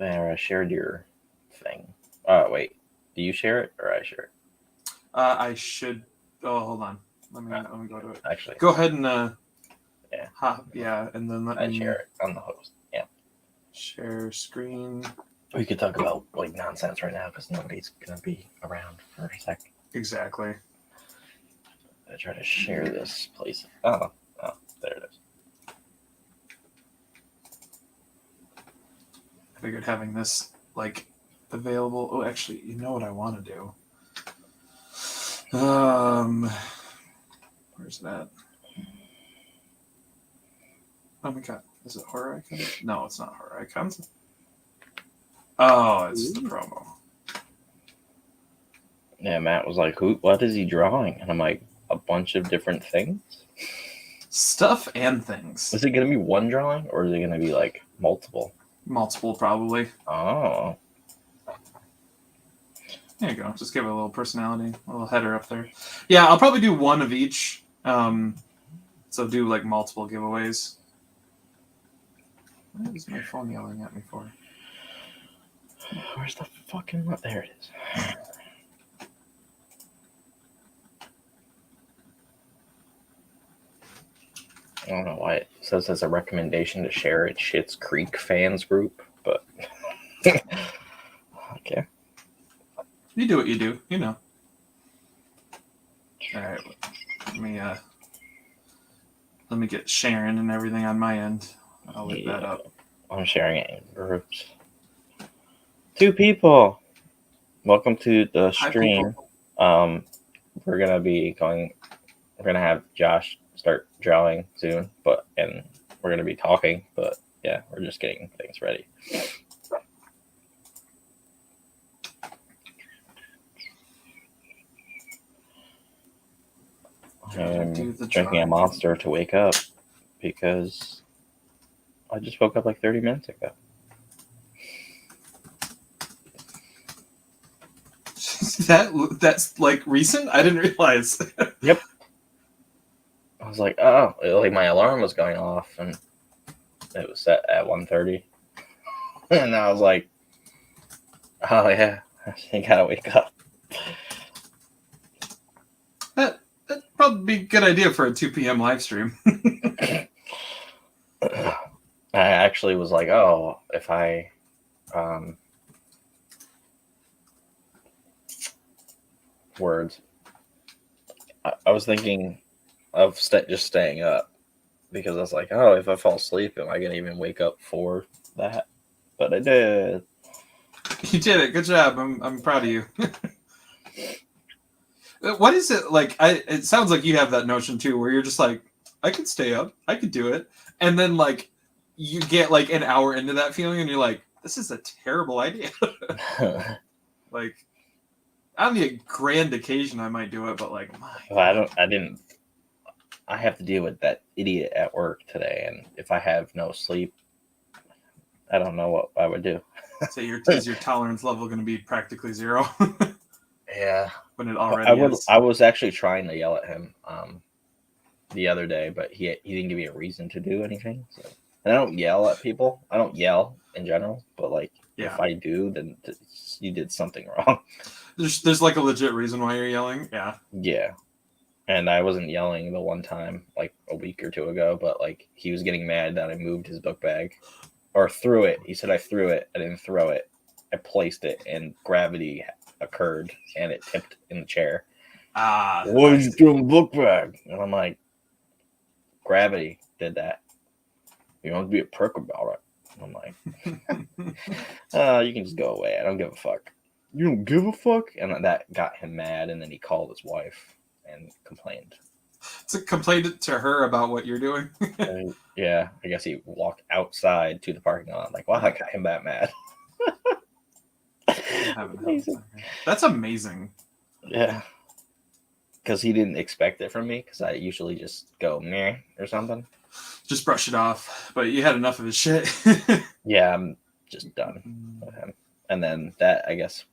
There, I shared your thing. Wait. Do you share it or I share it? I should. Oh, hold on. Let me go to it. Actually, go ahead and yeah, and then let I me share it. I'm the host. Yeah. share screen. We could talk about like nonsense right now because nobody's gonna be around for a sec. Exactly. I try to share this place. Oh, there it is. I figured having this like available. Oh, actually, you know what I want to do? Where's that? Oh my god, is it horror icons? No, it's not horror icons. Oh, it's the promo. Yeah, Matt was like, what is he drawing? And I'm like, a bunch of different things? Stuff and things. Is it going to be one drawing or is it going to be like multiple? Multiple, probably. Oh. There you go. Just give it a little personality, a little header up there. Yeah, I'll probably do one of each. So do like multiple giveaways. What is my phone yelling at me for? Where's the fucking... There it is. I don't know why it says as a recommendation to share it Schitt's Creek fans group, but okay. You do what you do, you know. All right, let me get sharing and everything on my end. I'll look that up. I'm sharing it in groups. 2 people. Welcome to the stream. We're gonna have Josh start drawing soon, and we're gonna be talking, but yeah, we're just getting things ready. I'm drinking a Monster to wake up because I just woke up like 30 minutes ago. That's like recent? I didn't realize. Yep. I was like, oh, like my alarm was going off and it was set at 1:30. And I was like, oh yeah, I gotta wake up. That'd probably be a good idea for a 2 p.m. live stream. I actually was like, oh, if I words. I was thinking of just staying up because I was like, oh, if I fall asleep, am I going to even wake up for that? But I did. You did it. Good job. I'm proud of you. What is it like? It sounds like you have that notion too, where you're just like, I could stay up, I could do it, and then like you get like an hour into that feeling, and you're like, this is a terrible idea. Like, on the grand occasion, I might do it, but like, I have to deal with that idiot at work today, and if I have no sleep, I don't know what I would do. So is your tolerance level going to be practically zero? Yeah. When it already is. I was actually trying to yell at him the other day, but he didn't give me a reason to do anything. So. And I don't yell at people. I don't yell in general, but like if I do, then you did something wrong. There's like a legit reason why you're yelling. Yeah. Yeah. And I wasn't yelling the one time like a week or 2 ago, but like he was getting mad that I moved his book bag or threw it. He said I threw it. I didn't throw it. I placed it and gravity occurred and it tipped in the chair. Why did you throw the book bag? And I'm like, gravity did that. You don't have to be a prick about it. I'm like, you can just go away. I don't give a fuck. You don't give a fuck? And that got him mad, and then he called his wife and complained. So complained to her about what you're doing? Yeah, I guess he walked outside to the parking lot. Like, wow, I got him that mad. That's amazing. Yeah. Because he didn't expect it from me, because I usually just go meh or something. Just brush it off. But you had enough of his shit. Yeah, I'm just done with him. And then that, I guess,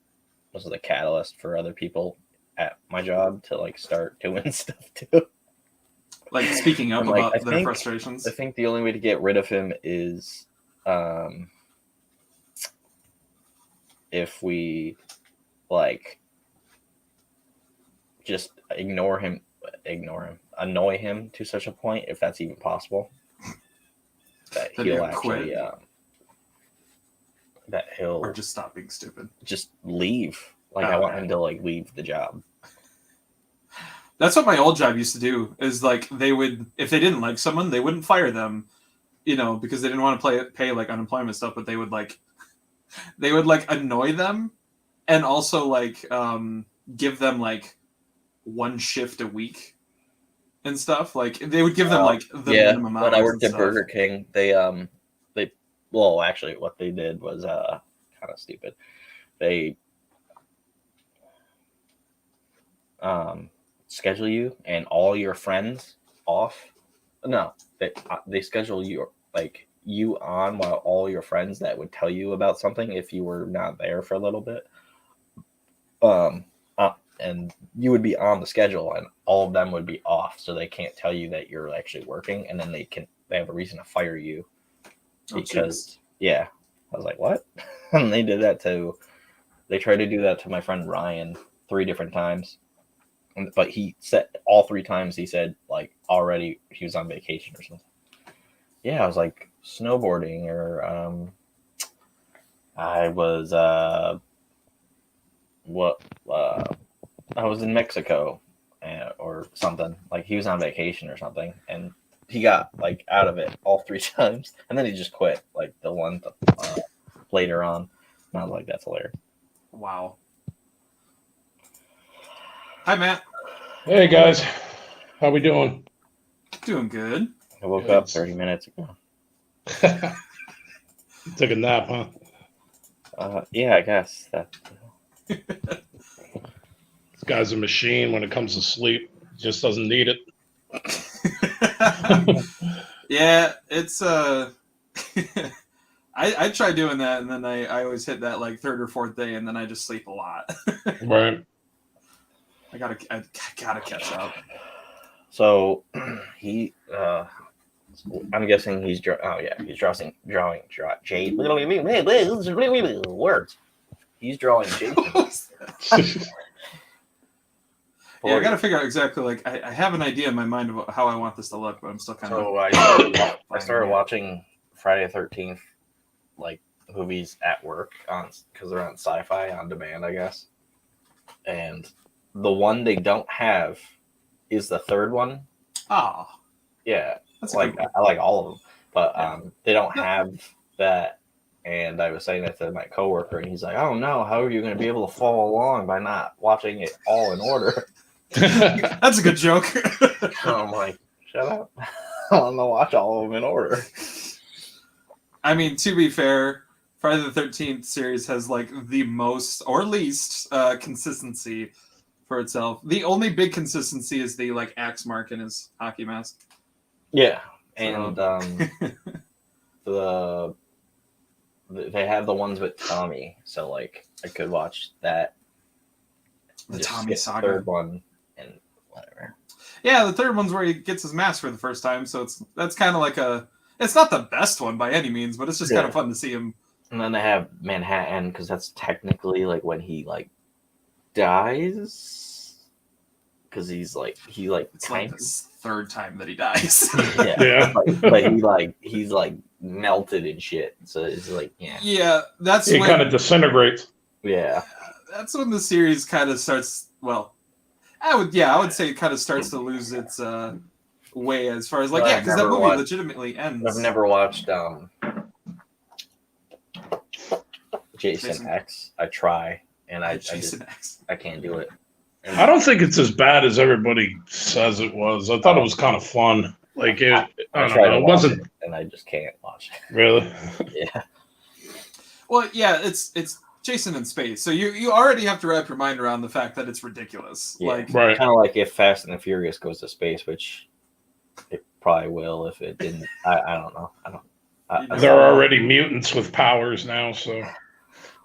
was the catalyst for other people at my job to like start doing stuff too. Like speaking up about their frustrations. I think the only way to get rid of him is if we like just annoy him to such a point, if that's even possible, that he'll actually that he'll or just stop being stupid, just leave. Like I want him to like leave the job. That's what my old job used to do. Is like they would, if they didn't like someone, they wouldn't fire them, because they didn't want to pay like unemployment stuff, but they would like annoy them, and also like give them like one shift a week and stuff. Like they would give them like the minimum hours. When I worked at Burger King, they well, actually what they did was kind of stupid. They schedule you and all your friends off. No, they schedule you you on while all your friends that would tell you about something if you were not there for a little bit. And you would be on the schedule and all of them would be off, so they can't tell you that you're actually working, and then they have a reason to fire you because I was like, what? And they did that they tried to do that to my friend Ryan 3 different times, but he said all 3 times he said like already he was on vacation or something. I was like snowboarding, or I was I was in Mexico or something. Like he was on vacation or something, and he got like out of it all 3 times, and then he just quit like the one later on. And I was like, that's hilarious. Wow. Hi, Matt. Hey guys, how we doing? Doing good. I woke up 30 minutes ago. Took a nap, huh? Yeah, I guess that. This guy's a machine when it comes to sleep. Just doesn't need it. Yeah, it's I try doing that, and then I always hit that like 3rd or 4th day, and then I just sleep a lot. Right. I gotta catch up. So I'm guessing he's drawing Jade. Words. He's drawing Jason. Yeah, I gotta figure out exactly. Like, I have an idea in my mind about how I want this to look, but I'm still kind of. So I started watching Friday the 13th, like movies at work because they're on Sci-Fi on demand, I guess. And the one they don't have is the 3rd one. Oh. Yeah, that's like I like all of them, but they don't have that. And I was saying that to my coworker, and he's like, "Oh no, how are you going to be able to follow along by not watching it all in order?" That's a good joke. So I'm like, "Shut up! I want to watch all of them in order." I mean, to be fair, Friday the 13th series has like the most or least consistency for itself. The only big consistency is the like axe mark in his hockey mask. Yeah, and they have the ones with Tommy, so like I could watch that. The Tommy saga. 3rd one and whatever. Yeah, the 3rd one's where he gets his mask for the first time, so that's kind of like it's not the best one by any means, but it's just kind of fun to see him. And then they have Manhattan, because that's technically like when he like dies, because he it's like the 3rd time that he dies. Yeah. but he's like melted and shit, so it's like that's it kind of disintegrates. That's when the series kind of starts. Well, I would say it kind of starts to lose its way as far as like because that movie legitimately ends. I've never watched Jason X. I try, and I can't do it. I don't think it's as bad as everybody says it was. I thought it was kind of fun. Like I don't know, it wasn't, and I just can't watch it. Really? Yeah. Well, yeah, it's Jason in space, so you already have to wrap your mind around the fact that it's ridiculous. Yeah. Like, right. Kind of like if Fast and the Furious goes to space, which it probably will if it didn't. I don't know. There are already mutants with powers now, so.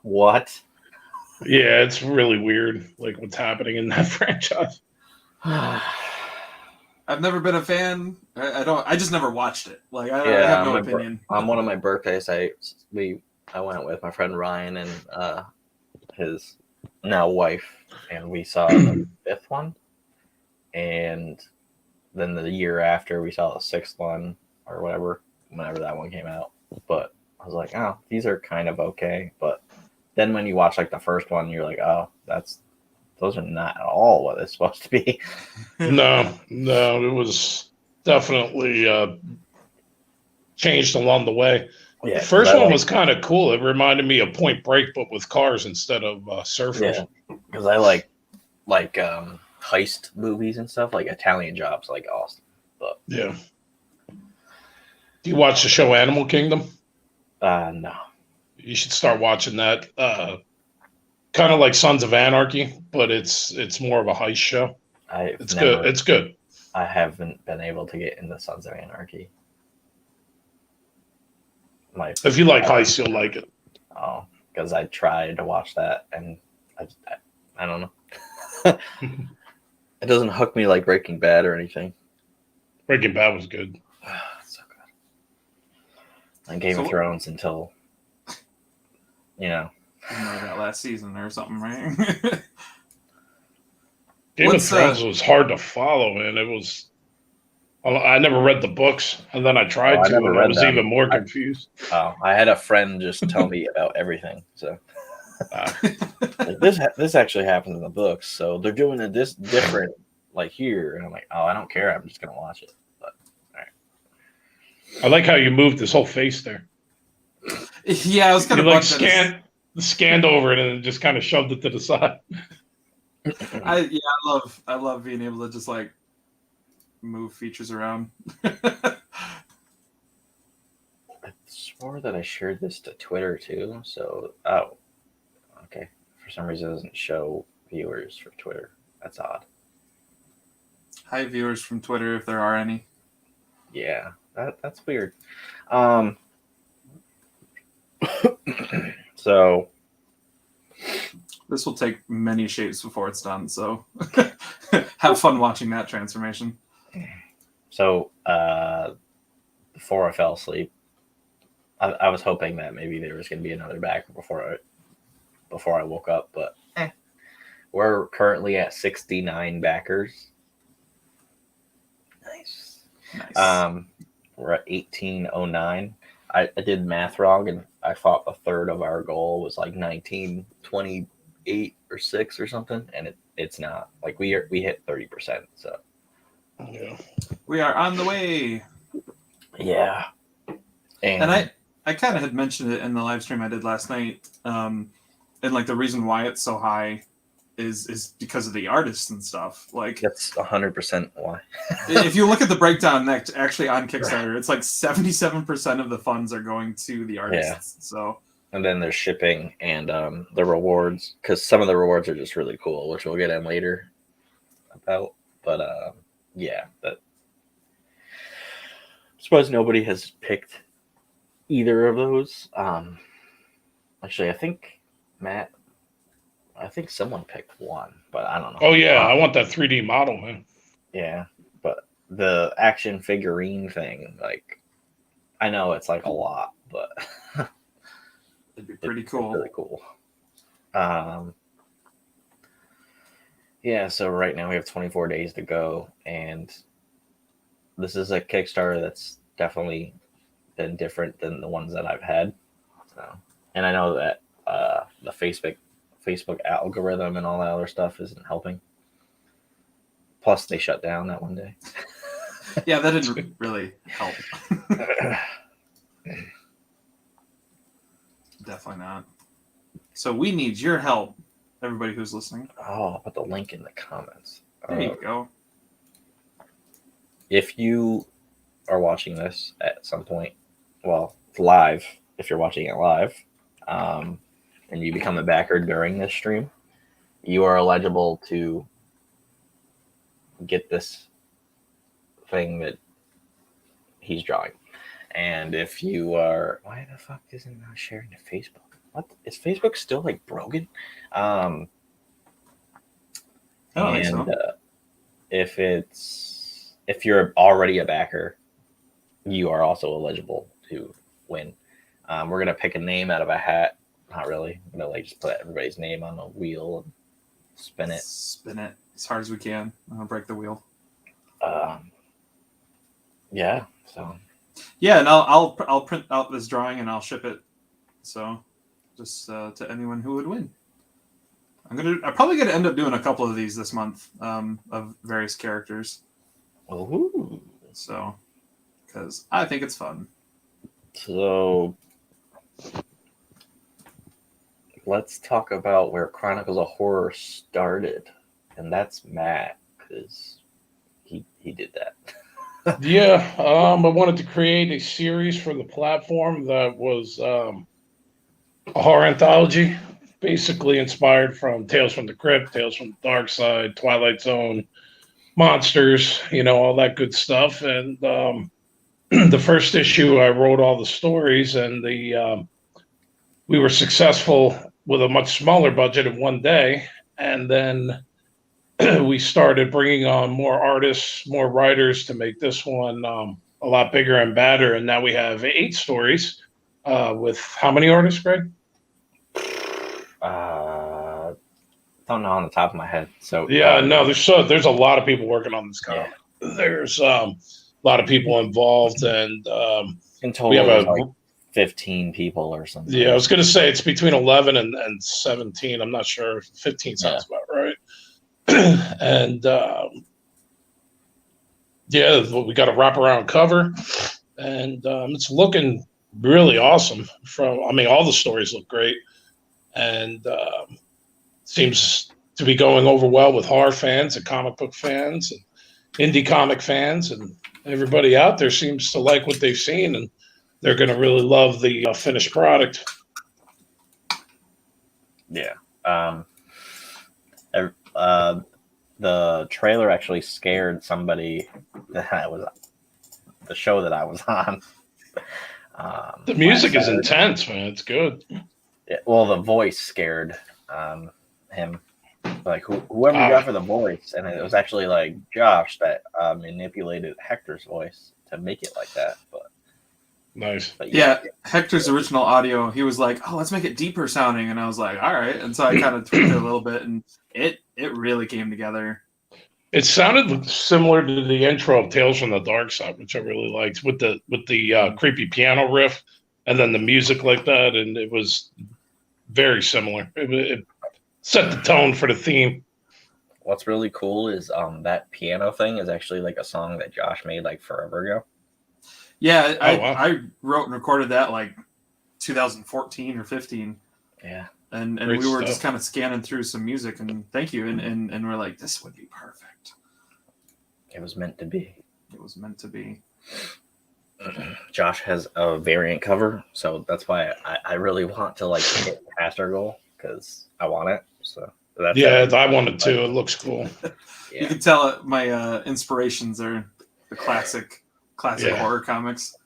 What? Yeah, it's really weird, like what's happening in that franchise. I've never been a fan. I just never watched it. Like I have no opinion. On one of my birthdays, I went with my friend Ryan and his now wife, and we saw the fifth one, and then the year after we saw the sixth one or whatever, whenever that one came out. But I was like, oh, these are kind of okay. But then when you watch like the first one, you're like, oh, those are not at all what it's supposed to be. No, it was definitely changed along the way. Yeah, The first one was kind of cool. It reminded me of Point Break, but with cars instead of surfers. Yeah, because I like heist movies and stuff, like Italian Jobs, like Austin. But yeah. Do you watch the show Animal Kingdom? No. You should start watching that. Kind of like Sons of Anarchy, but it's more of a heist show. Good. It's good. I haven't been able to get into Sons of Anarchy. If you like heist, you'll like it. Oh, because I tried to watch that, and I don't know. It doesn't hook me like Breaking Bad or anything. Breaking Bad was good. So good. And Game of Thrones until, that last season or something, right? Game of Thrones was hard to follow, and it was. I never read the books, and then I tried to, and I was even more confused. I had a friend just tell me about everything. So like, this actually happens in the books, so they're doing it this different, like here, and I'm like, oh, I don't care. I'm just gonna watch it. But all right. I like how you moved his whole face there. Yeah, I was kind of like scanned over it and then just kind of shoved it to the side. I love being able to just like move features around. I swore that I shared this to Twitter too. So, okay. For some reason, it doesn't show viewers for Twitter. That's odd. Hi, viewers from Twitter, if there are any. Yeah, that's weird. So this will take many shapes before it's done. So have fun watching that transformation. So before I fell asleep, I was hoping that maybe there was going to be another backer before I woke up, but we're currently at 69 backers. Nice. We're at 1809. I did math wrong, and I thought a third of our goal was like 1928 or 6 or something, and it's not. Like we hit 30%. So yeah, we are on the way. Yeah, and I kind of had mentioned it in the live stream I did last night, and like the reason why it's so high is because of the artists and stuff. Like that's 100% why. If you look at the breakdown actually on Kickstarter, it's like 77% of the funds are going to the artists. Yeah. So and then there's shipping and the rewards, because some of the rewards are just really cool, which we'll get in later about. But yeah, that. I suppose nobody has picked either of those. Actually, I think someone picked one, but I don't know. Oh yeah, I want that 3D model, man. Yeah, but the action figurine thing, like, I know it's like a lot, but it'd be pretty cool. Really cool. Yeah, so right now we have 24 days to go, and this is a Kickstarter that's definitely been different than the ones that I've had. So, and I know that the Facebook algorithm and all that other stuff isn't helping. Plus, they shut down that one day. Yeah, that didn't really help. Definitely not. So we need your help, everybody who's listening. Oh, I'll put the link in the comments. There you go. If you are watching this at some point, well, live, if you're watching it live, and you become a backer during this stream, you are eligible to get this thing that he's drawing. And if you are, why the fuck isn't it not sharing to Facebook? What is Facebook still like broken? And if you're already a backer, you are also eligible to win. We're gonna pick a name out of a hat Not really. I'm gonna like just put everybody's name on a wheel and spin it. Spin it as hard as we can. I'll break the wheel. Yeah. So. Yeah, and I'll print out this drawing and I'll ship it. So, just to anyone who would win. I'm probably gonna end up doing a couple of these this month of various characters. Ooh. So, because I think it's fun. So. Let's talk about where Chronicles of Horror started, and that's Matt, because he did that. Yeah, I wanted to create a series for the platform that was a horror anthology, basically inspired from Tales from the Crypt, Tales from the Dark Side, Twilight Zone, monsters, all that good stuff. And the first issue, I wrote all the stories, and we were successful with a much smaller budget in one day. And then we started bringing on more artists, more writers to make this one a lot bigger and badder. And now we have 8 stories with how many artists, Greg? Don't know on the top of my head. So yeah, no, there's a lot of people working on this comic. Yeah. There's a lot of people involved, and in total, we have like 15 people or something. Yeah, I was going to say it's between 11 and 17. I'm not sure. 15 sounds about right. And we got a wraparound cover, and it's looking really awesome. All the stories look great, and seems to be going over well with horror fans and comic book fans and indie comic fans, and everybody out there seems to like what they've seen, and they're going to really love the finished product. Yeah. The trailer actually scared somebody that was the show that I was on. The music is intense, man. It's good. Yeah, well, the voice scared him. Like whoever you got for the voice, and it was actually like Josh that manipulated Hector's voice to make it like that. But nice. But yeah, Hector's original audio, he was like, "Oh, let's make it deeper sounding," and I was like, "All right." And so I kind of tweaked it a little bit, and it really came together. It sounded similar to the intro of Tales from the Dark Side, which I really liked, with the creepy piano riff, and then the music like that, and it was very similar. It set the tone for the theme. What's really cool is that piano thing is actually like a song that Josh made like forever ago. Yeah, I wrote and recorded that like 2014 or 15. Yeah. And we were just kind of scanning through some music, and thank you. And we're like, this would be perfect. It was meant to be. It was meant to be. Josh has a variant cover, so that's why I really want to like get past our goal, because I want it. So that's I want it too. It looks cool. Yeah. You can tell my inspirations are the classic horror comics.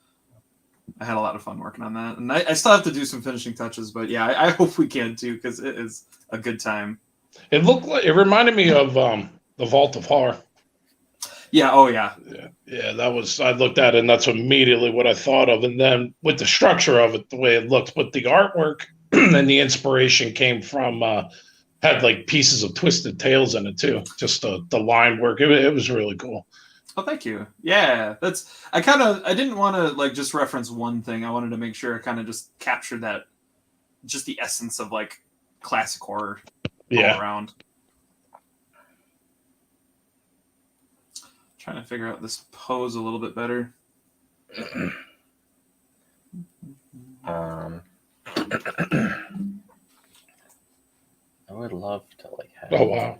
I had a lot of fun working on that, and I still have to do some finishing touches, but yeah, I hope we can too, because it is a good time. It reminded me of the Vault of Horror. Yeah. Oh yeah. Yeah. That was, I looked at it, and that's immediately what I thought of. And then with the structure of it, the way it looked, but the artwork and the inspiration came from had like pieces of Twisted Tales in it too. Just the line work. It was really cool. Oh, thank you. Yeah, I didn't want to like just reference one thing. I wanted to make sure I kind of just captured that, just the essence of like classic horror all around. Trying to figure out this pose a little bit better. I would love to like have. Oh wow!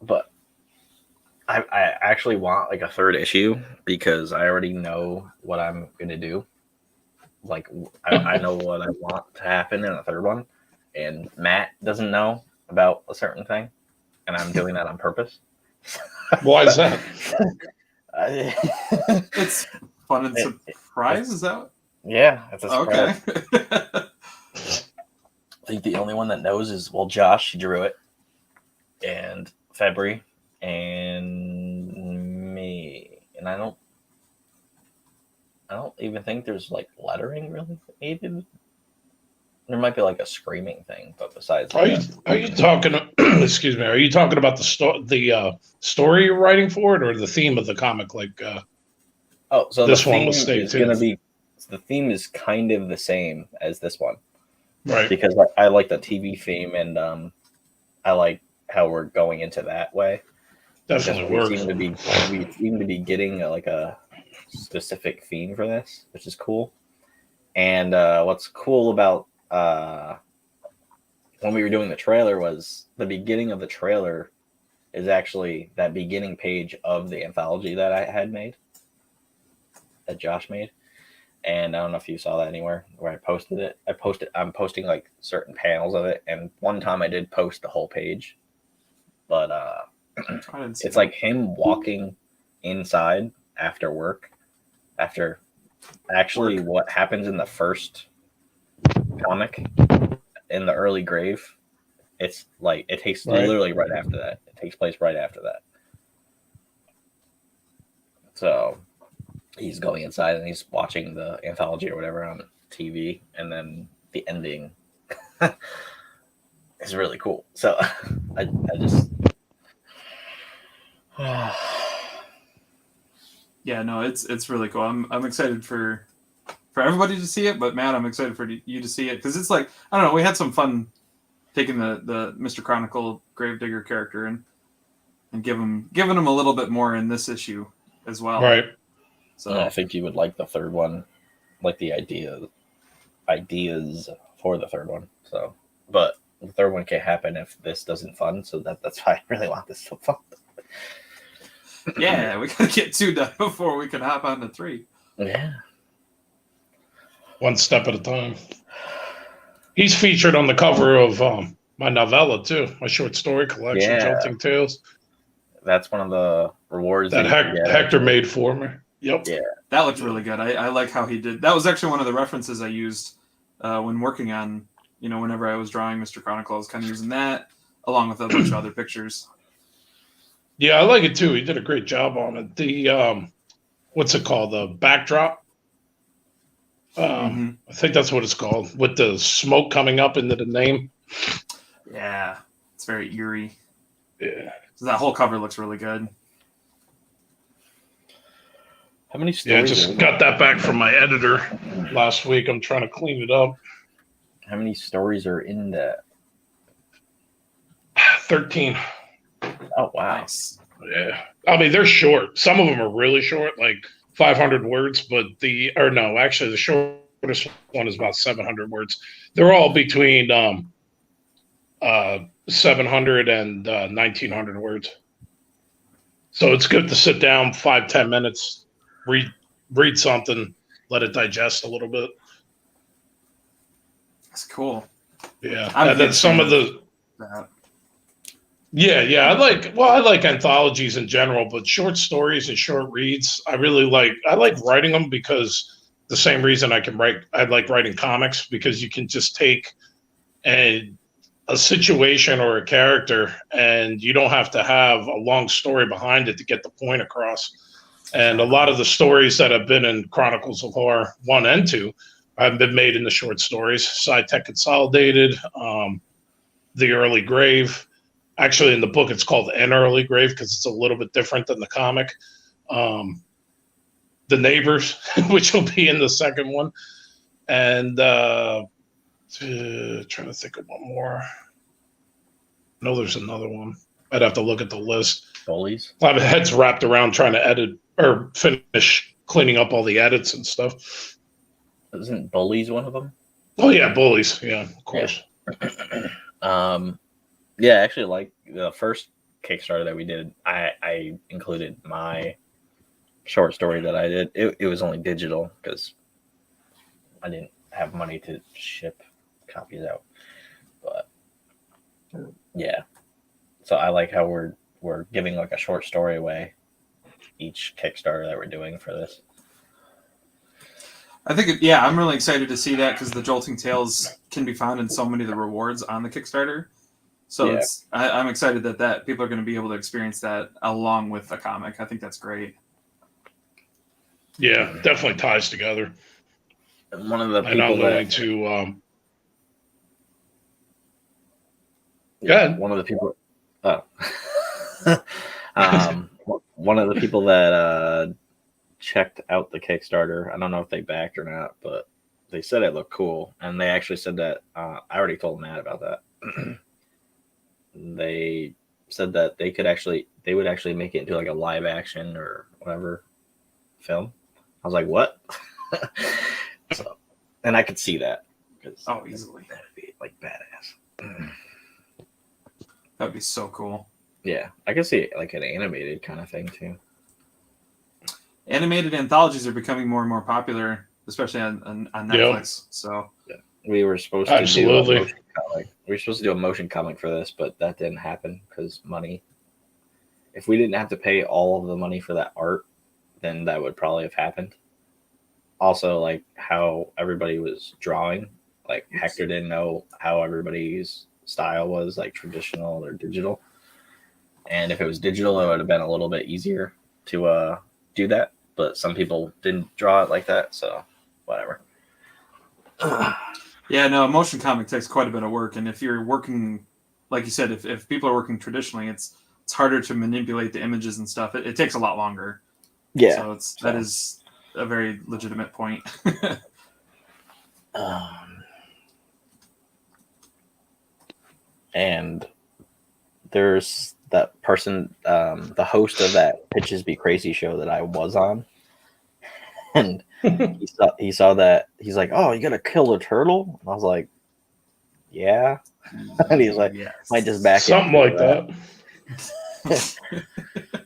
But I actually want like a third issue, because I already know what I'm gonna do. Like I know what I want to happen in a third one, and Matt doesn't know about a certain thing, and I'm doing that on purpose. Why is that? It's fun and surprise. Is that? Yeah, it's a surprise. Okay. I think the only one that knows is Josh. He drew it, and February, and me, and I I don't even think there's like lettering really needed. There might be like a screaming thing, but besides that, Are you talking? Excuse me. Are you talking about the story you're writing for it, or the theme of the comic? Like so this one was State is too. gonna be the theme is kind of the same as this one, Right. because I like the TV theme, and I like how we're going into that way. Definitely We works. seem to be getting like a specific theme for this, which is cool. And what's cool about when we were doing the trailer was the beginning of the trailer is actually that beginning page of the anthology that I had made, that Josh made. And I don't know if you saw that anywhere where I posted it. I'm posting like certain panels of it, and one time I did post the whole page, but it's like him walking inside after work, after actually what happens in the first comic in the early grave. It's like it takes literally right after that. It takes place right after that. So he's going inside and he's watching the anthology or whatever on TV, and then the ending is really cool. So I just yeah, no, it's really cool. I'm excited for everybody to see it, but Matt, I'm excited for you to see it because it's like, I don't know, we had some fun taking the Mr. Chronicle Gravedigger character and giving him a little bit more in this issue as well. Right. So I think you would like the third one, like the ideas for the third one. So, but the third one can't happen if this doesn't fund. So that's why I really want this to fund. yeah, we gotta get 2 done before we can hop on to 3. Yeah. One step at a time. He's featured on the cover of my novella too, my short story collection, Jolting Tales. That's one of the rewards that Hector made for me. Yep. Yeah. That looked really good. I like how he did. That was actually one of the references I used when working on, whenever I was drawing Mr. Chronicle, I was kind of using that along with a bunch of other pictures. Yeah, I like it too. He did a great job on it. The what's it called? The backdrop. I think that's what it's called, with the smoke coming up into the name. Yeah, it's very eerie. Yeah. So that whole cover looks really good. How many stories? Yeah, I just got that back from my editor last week. I'm trying to clean it up. How many stories are in that? 13. Oh, wow. Nice. Yeah. I mean, they're short. Some of them are really short, like 500 words, but the shortest one is about 700 words. They're all between 700 and 1900 words. So it's good to sit down 5-10 minutes, read something, let it digest a little bit. That's cool. Yeah. And then some of the Yeah, I like anthologies in general, but short stories and short reads, I like writing them because the same reason I like writing comics, because you can just take a situation or a character and you don't have to have a long story behind it to get the point across. And a lot of the stories that have been in Chronicles of Horror 1 and 2 have been made into short stories. Side Tech Consolidated, The Early Grave. Actually, in the book, it's called An Early Grave because it's a little bit different than the comic. The Neighbors, which will be in the second one. And trying to think of one more. No, there's another one. I'd have to look at the list. Bullies? A lot of heads wrapped around trying to edit or finish cleaning up all the edits and stuff. Isn't Bullies one of them? Oh, yeah, Bullies. Yeah, of course. Yeah, actually, like the first Kickstarter that we did, I included my short story that I did. It was only digital because I didn't have money to ship copies out. But yeah, so I like how we're giving like a short story away each Kickstarter that we're doing for this. I think, I'm really excited to see that because the Jolting Tales can be found in so many of the rewards on the Kickstarter. So I'm excited that people are going to be able to experience that along with the comic. I think that's great. Yeah, definitely ties together. And one of the And I'm people going that to. yeah, ahead. one of the people. Oh, one of the people that checked out the Kickstarter. I don't know if they backed or not, but they said it looked cool, and they actually said that. I already told Matt about that. They said that they would actually make it into like a live action or whatever film. I was like, what? So, and I could see that. Oh, easily. That'd be like badass. That'd be so cool. Yeah, I could see it like an animated kind of thing too. Animated anthologies are becoming more and more popular, especially on Netflix. So We were supposed to Absolutely. do a motion comic. We were supposed to do a motion comic for this, but that didn't happen because money. If we didn't have to pay all of the money for that art, then that would probably have happened. Also, like how everybody was drawing, like Hector didn't know how everybody's style was, like traditional or digital. And if it was digital, it would have been a little bit easier to do that. But some people didn't draw it like that, so whatever. yeah, no, a motion comic takes quite a bit of work, and if you're working, like you said, if people are working traditionally, it's harder to manipulate the images and stuff. It takes a lot longer. Yeah. So that is a very legitimate point. And there's that person, the host of that Pitches Be Crazy show that I was on, and he saw that. He's like, "Oh, you gotta kill a turtle." And I was like, "Yeah," and he's like, yes. "Might just back Something like that.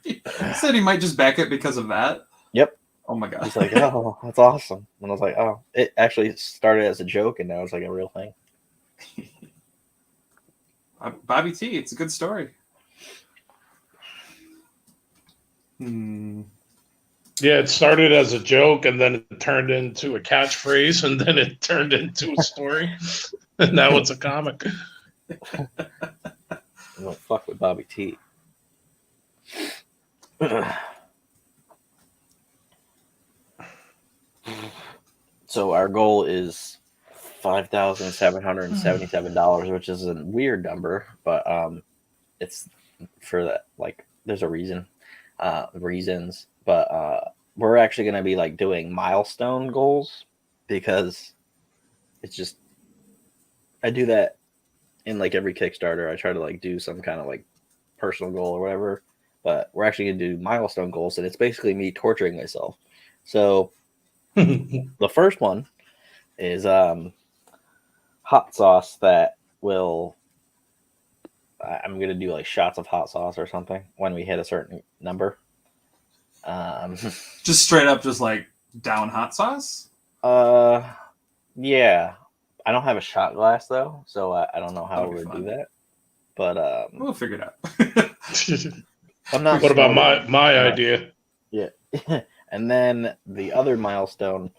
He said he might just back it because of that. Yep. Oh my god. He's like, "Oh, that's awesome," and I was like, "Oh, it actually started as a joke, and now it's like a real thing." Bobby T, it's a good story. Yeah, it started as a joke, and then it turned into a catchphrase, and then it turned into a story, and now it's a comic. Well, fuck with Bobby T. So our goal is $5,777, which is a weird number, but it's for that, like, there's a reasons, but we're actually going to be like doing milestone goals, because it's just, I do that in like every Kickstarter. I try to like do some kind of like personal goal or whatever, but we're actually going to do milestone goals, and it's basically me torturing myself. So the first one is hot sauce that will, I'm going to do like shots of hot sauce or something when we hit a certain number. Just straight up, just like down hot sauce? Yeah. I don't have a shot glass though, so I don't know how we would do that. But we'll figure it out. I'm not. What about my idea? Yeah. And then the other milestone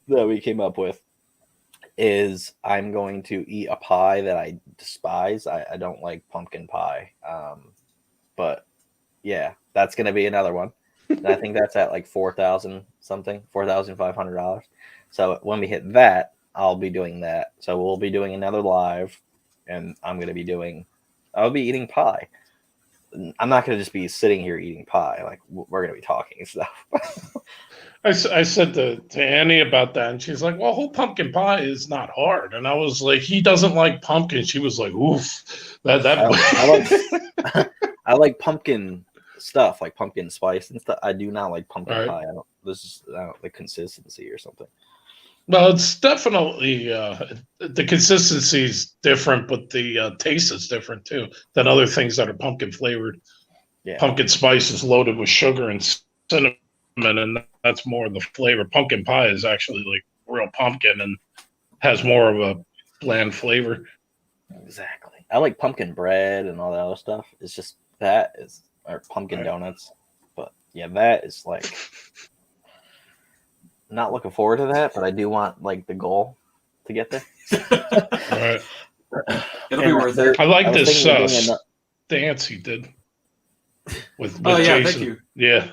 that we came up with is I'm going to eat a pie that I despise. I don't like pumpkin pie. But yeah, that's going to be another one. And I think that's at like $4,500. So when we hit that, I'll be doing that. So we'll be doing another live, and I'll be eating pie. I'm not going to just be sitting here eating pie. Like, we're going to be talking and stuff. I said to Annie about that, and she's like, "Well, whole pumpkin pie is not hard." And I was like, "He doesn't like pumpkin." She was like, "Oof, I like pumpkin stuff, like pumpkin spice and stuff. I do not like pumpkin pie. This is the consistency or something." Well, it's definitely the consistency is different, but the taste is different too than other things that are pumpkin flavored. Yeah. Pumpkin spice is loaded with sugar and cinnamon, and that's more of the flavor. Pumpkin pie is actually like real pumpkin and has more of a bland flavor. Exactly. I like pumpkin bread and all that other stuff. It's just or pumpkin donuts. But yeah, that is like, not looking forward to that, but I do want like the goal to get there. Right. It'll be worth it. I like this dance he did with yeah, Jason. thank you. Yeah.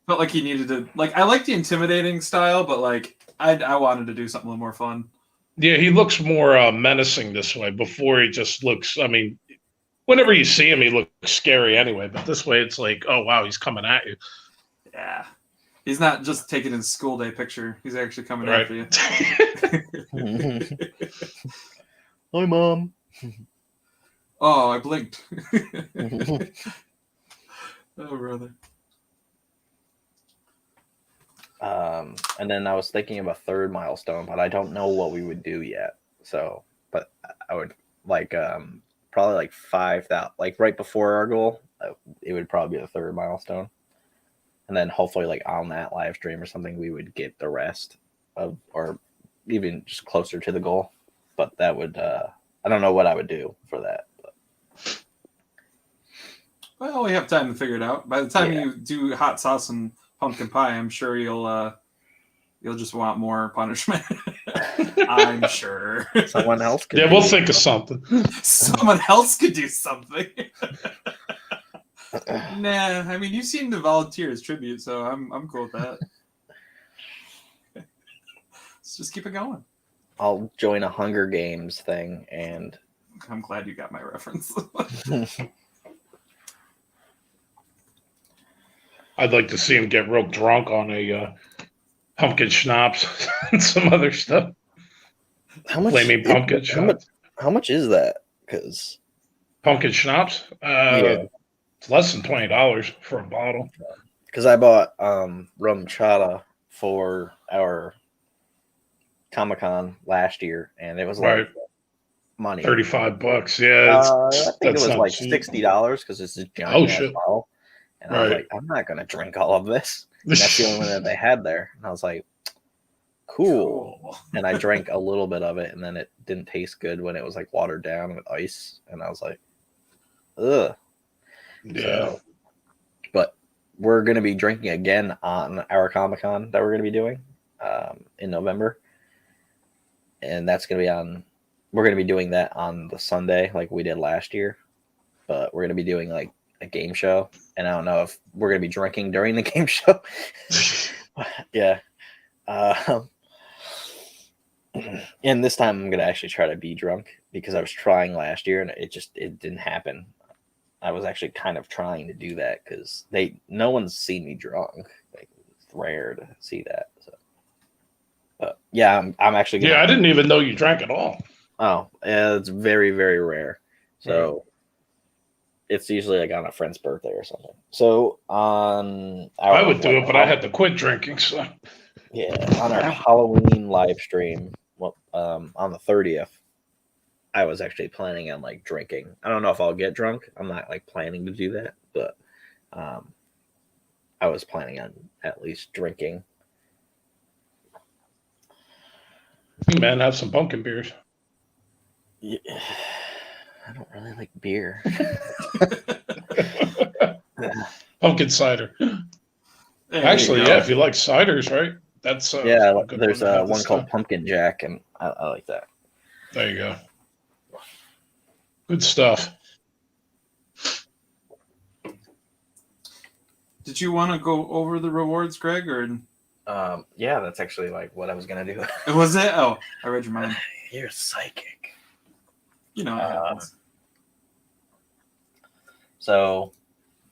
Felt like he needed to I like the intimidating style, but like I wanted to do something a little more fun. Yeah, he looks more menacing this way. Before he just looks. I mean, whenever you see him, he looks scary anyway. But this way, it's like, oh wow, he's coming at you. Yeah. He's not just taking his school day picture. He's actually coming Right. after you. Hi, Mom. Oh, I blinked. Oh, brother. And then I was thinking of a third milestone, but I don't know what we would do yet. So, but I would like probably like 5,000, like right before our goal. It would probably be the third milestone, and then hopefully like on that live stream or something, we would get the rest of, or even just closer to the goal. But that would I don't know what I would do for that. But. Well, we have time to figure it out. By the time you do hot sauce and pumpkin pie, I'm sure you'll just want more punishment. I'm sure. Someone else could. Yeah, we'll think of something. Someone else could do something. Nah, I mean, you seem to volunteer as tribute, so I'm cool with that. Let's just keep it going. I'll join a Hunger Games thing, and I'm glad you got my reference. I'd like to see him get real drunk on a pumpkin schnapps and some other stuff. how much? Flaming pumpkin schnapps. How much is that? Because Pumpkin schnapps? It's less than $20 for a bottle. Because I bought rum chata for our Comic-Con last year, and it was like money. $35. Yeah, I think it was like $60 because it's a giant shit. bottle. And I was like, I'm not gonna drink all of this. And that's the only one that they had there. And I was like, cool. And I drank a little bit of it, and then it didn't taste good when it was like watered down with ice. And I was like, ugh. Yeah. So, but we're gonna be drinking again on our Comic-Con that we're gonna be doing in November. And that's gonna be on. We're gonna be doing that on the Sunday like we did last year. But we're gonna be doing like a game show, and I don't know if we're gonna be drinking during the game show. Yeah. And this time I'm gonna actually try to be drunk because I was trying last year and it didn't happen. I was actually kind of trying to do that because no one's seen me drunk. Like, it's rare to see that. So, but yeah, I'm actually gonna, I didn't even know you drank at all. Oh, yeah, it's very, very rare. So it's usually like on a friend's birthday or something. So on I would do it, but I had to quit drinking. So yeah, on our Halloween live stream, on the 30th, I was actually planning on like drinking. I don't know if I'll get drunk. I'm not like planning to do that, but I was planning on at least drinking. Man, have some pumpkin beers. Yeah. I don't really like beer. Pumpkin cider. Actually, if you like ciders, right? That's there's one called Pumpkin Jack, and I like that. There you go. Good stuff. Did you want to go over the rewards, Greg, or? Yeah, that's actually like what I was gonna do. Was it? Oh, I read your mind. You're psychic. You know. So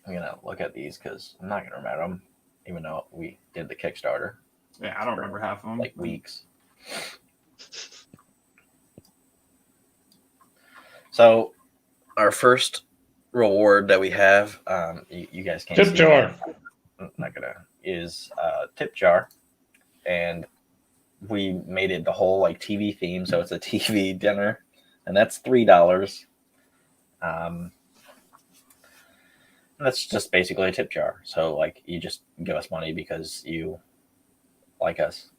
I'm gonna look at these because I'm not gonna remember them, even though we did the Kickstarter. Yeah, I don't remember half of them. Like weeks. So our first reward that we have, you guys can't tip see jar. it. I'm not gonna is tip jar, and we made it the whole like TV theme, so it's a TV dinner, and that's $3. That's just basically a tip jar. So like you just give us money because you like us.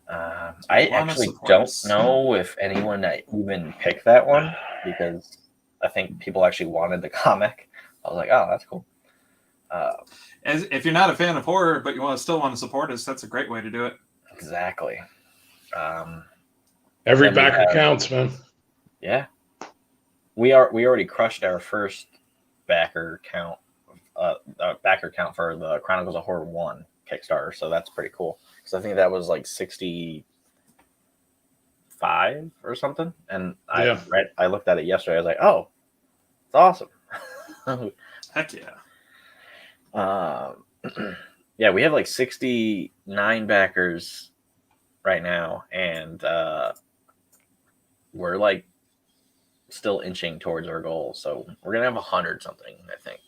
I actually don't know if anyone even picked that one because I think people actually wanted the comic. I was like, oh, that's cool. If you're not a fan of horror, but you still want to support us, that's a great way to do it. Exactly. Every backer counts, man. Yeah. We already crushed our first backer count a backer count for the Chronicles of Horror 1 Kickstarter, so that's pretty cool. Because I think that was like 65 or something, and Yeah. I looked at it yesterday. I was like, oh, it's awesome. Heck yeah. Yeah, we have like 69 backers right now, and we're like still inching towards our goal. So we're gonna have 100 something, I think.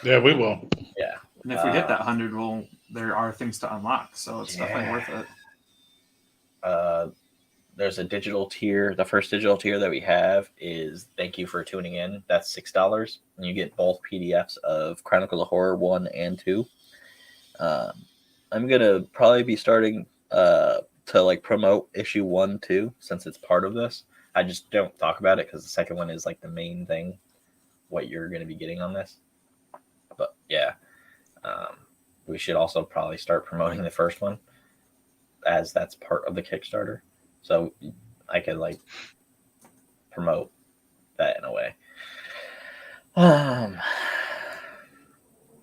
Yeah, we will. Yeah. And if we hit that 100, well, there are things to unlock, so it's definitely worth it. There's a digital tier. The first digital tier that we have is thank you for tuning in. That's $6, and you get both PDFs of Chronicles of Horror 1 and 2. I'm gonna probably be starting to like promote issue 1 too, since it's part of this. I just don't talk about it because the second one is like the main thing, what you're gonna be getting on this. But yeah, we should also probably start promoting the first one, as that's part of the Kickstarter. So I could like promote that in a way.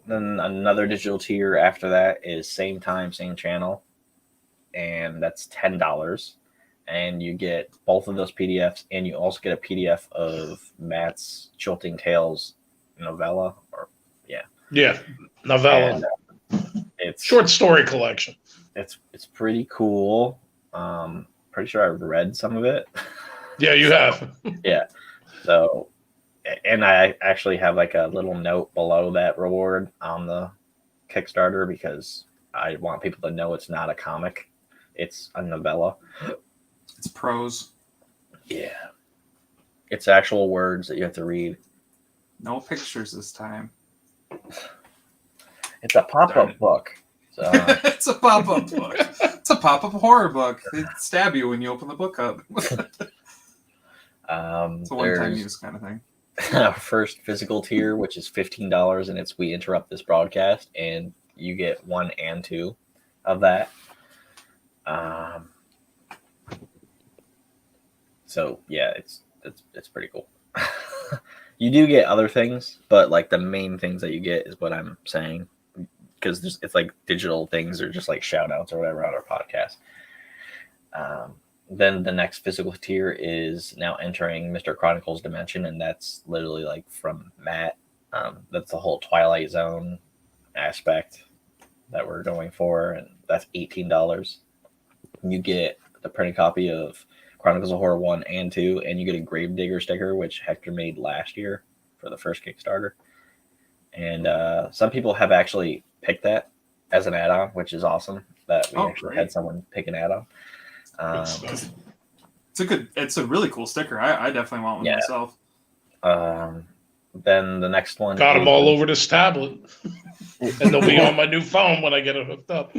Then another digital tier after that is same time, same channel, and that's $10. And you get both of those PDFs, and you also get a PDF of Matt's Jolting Tales novella, or Yeah, novella. And, it's Short story collection. It's pretty cool. Pretty sure I've read some of it. Yeah, you have. Yeah. So, and I actually have like a little note below that reward on the Kickstarter because I want people to know it's not a comic. It's a novella. It's prose. Yeah. It's actual words that you have to read. No pictures this time. It's a pop-up book. So, It's a pop-up book. It's a pop-up horror book. They stab you when you open the book up. It's a one-time use kind of thing. Our first physical tier, which is $15, and it's We Interrupt This Broadcast, and you get 1 and 2 of that. So yeah, it's pretty cool. You do get other things, but like the main things that you get is what I'm saying, because it's like digital things or just like shout outs or whatever on our podcast. Then the next physical tier is now entering Mr. Chronicles Dimension, and that's literally like from Matt. That's the whole Twilight Zone aspect that we're going for, and that's $18. You get the printed copy of Chronicles of Horror 1 and 2, and you get a Gravedigger sticker, which Hector made last year for the first Kickstarter. And some people have actually picked that as an add-on, which is awesome that we actually had someone pick an add-on. It's a really cool sticker. I definitely want one myself. Then the next one got them all over this tablet, and they'll be on my new phone when I get it hooked up.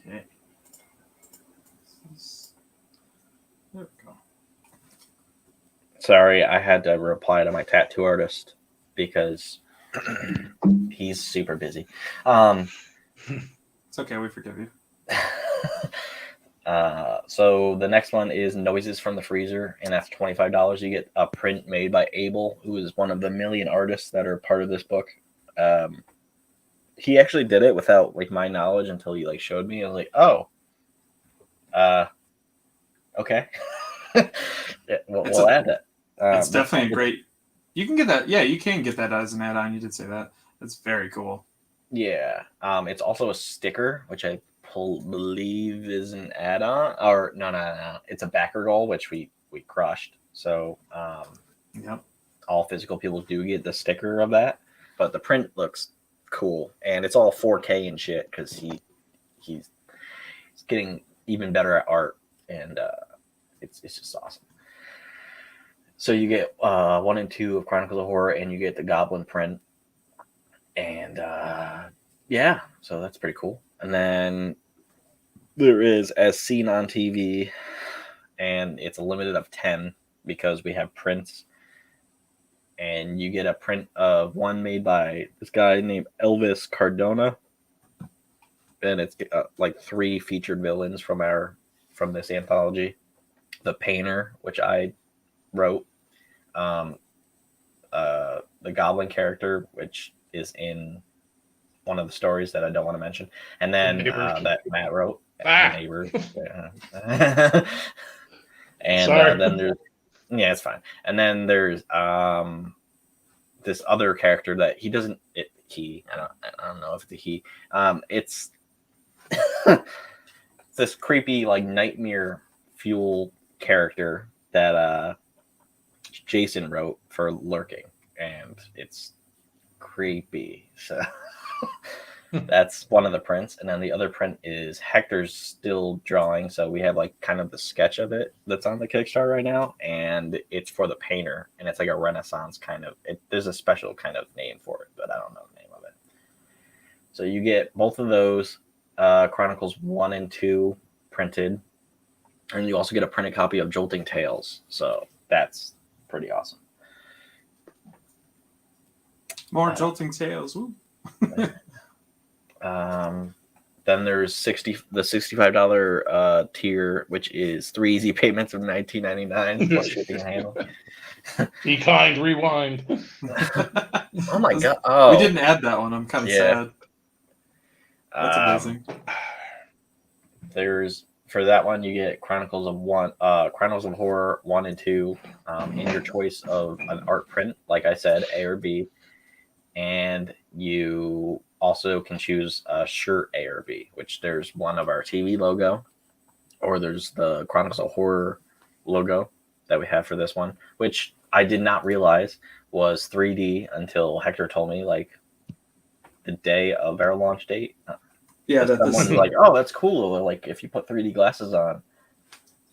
Okay. There we go. Sorry, I had to reply to my tattoo artist because he's super busy. It's okay, we forgive you. So the next one is Noises from the Freezer, and that's $25. You get a print made by Abel, who is one of the million artists that are part of this book. He actually did it without like my knowledge until he like showed me. I was like, oh, okay. Yeah, we'll add that. It's definitely a great. You can get that. Yeah, you can get that as an add-on. You did say that. It's very cool. Yeah. It's also a sticker, which I believe is an add-on, or no. It's a backer goal, which we crushed. So, yep. All physical people do get the sticker of that, but the print looks cool, and it's all 4K and shit because he's getting even better at art, and it's just awesome. So you get 1 and 2 of Chronicles of Horror, and you get the Goblin print, and yeah, so that's pretty cool. And then there is As Seen on TV, and it's a limited of 10 because we have prints. And you get a print of one made by this guy named Elvis Cardona. And it's like 3 featured villains from this anthology. The Painter, which I wrote. the Goblin character, which is in one of the stories that I don't want to mention, and then that Matt wrote, The Neighbors. And then there's it's fine. And then there's this other character that he doesn't. I don't know if it's a he. It's this creepy like nightmare fuel character that Jason wrote for Lurking, and it's creepy. So that's one of the prints, and then the other print is Hector's still drawing. So we have like kind of the sketch of it that's on the Kickstarter right now, and it's for the painter, and it's like a Renaissance kind of. There's a special kind of name for it, but I don't know the name of it. So you get both of those Chronicles 1 and 2 printed, and you also get a printed copy of Jolting Tales. So that's pretty awesome. More Jolting Tales. Woo. Then there's the $65 tier, which is 3 easy payments of $19.99 plus shipping and handling. Be kind, rewind. Oh my god! Oh, we didn't add that one. I'm kind of sad. That's amazing. There's for that one you get Chronicles of Horror 1 and 2 in your choice of an art print, like I said, A or B, and you also can choose a shirt A or B, which there's one of our TV logo, or there's the Chronicles of Horror logo that we have for this one, which I did not realize was 3D until Hector told me, like the day of our launch date. Yeah, someone's like, oh, that's cool. Like if you put 3D glasses on,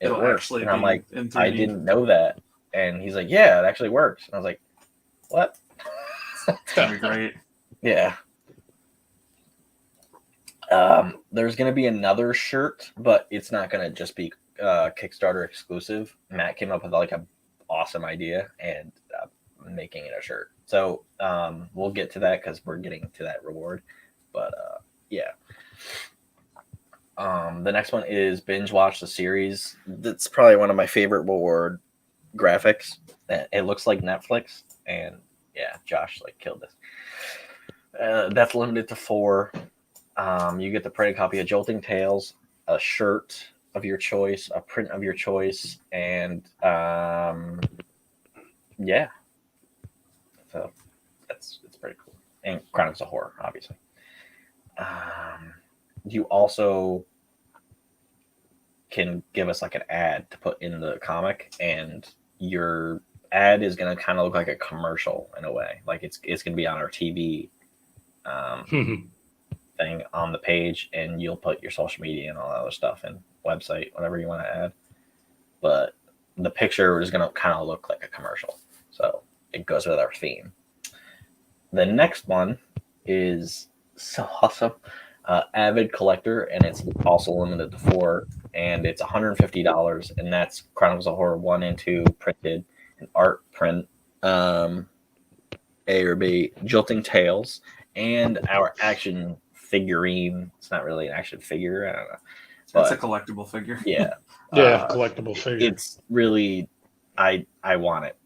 it works. And I'm like, I didn't know that. And he's like, yeah, it actually works. And I was like, what? It's gonna be great. Yeah. There's gonna be another shirt, but it's not gonna just be Kickstarter exclusive. Matt came up with like an awesome idea, and making it a shirt. So we'll get to that because we're getting to that reward. But yeah. The next one is Binge Watch the Series. That's probably one of my favorite reward graphics. It looks like Netflix, and yeah, Josh like killed this. That's limited to 4. You get the printed copy of Jolting Tales, a shirt of your choice, a print of your choice, and yeah. So it's pretty cool. And Chronicles of Horror, obviously. You also can give us like an ad to put in the comic, and your ad is going to kind of look like a commercial in a way. Like it's going to be on our TV thing on the page, and you'll put your social media and all that other stuff and website, whatever you want to add. But the picture is going to kind of look like a commercial. So it goes with our theme. The next one is so awesome. Avid Collector, and it's also limited to 4, and it's $150, and that's Chronicles of Horror 1 and 2 printed, an art print, A or B, Jolting Tales, and our action figurine. It's not really an action figure, I don't know. It's a collectible figure. Yeah. Yeah, collectible figure. It's really, I want it.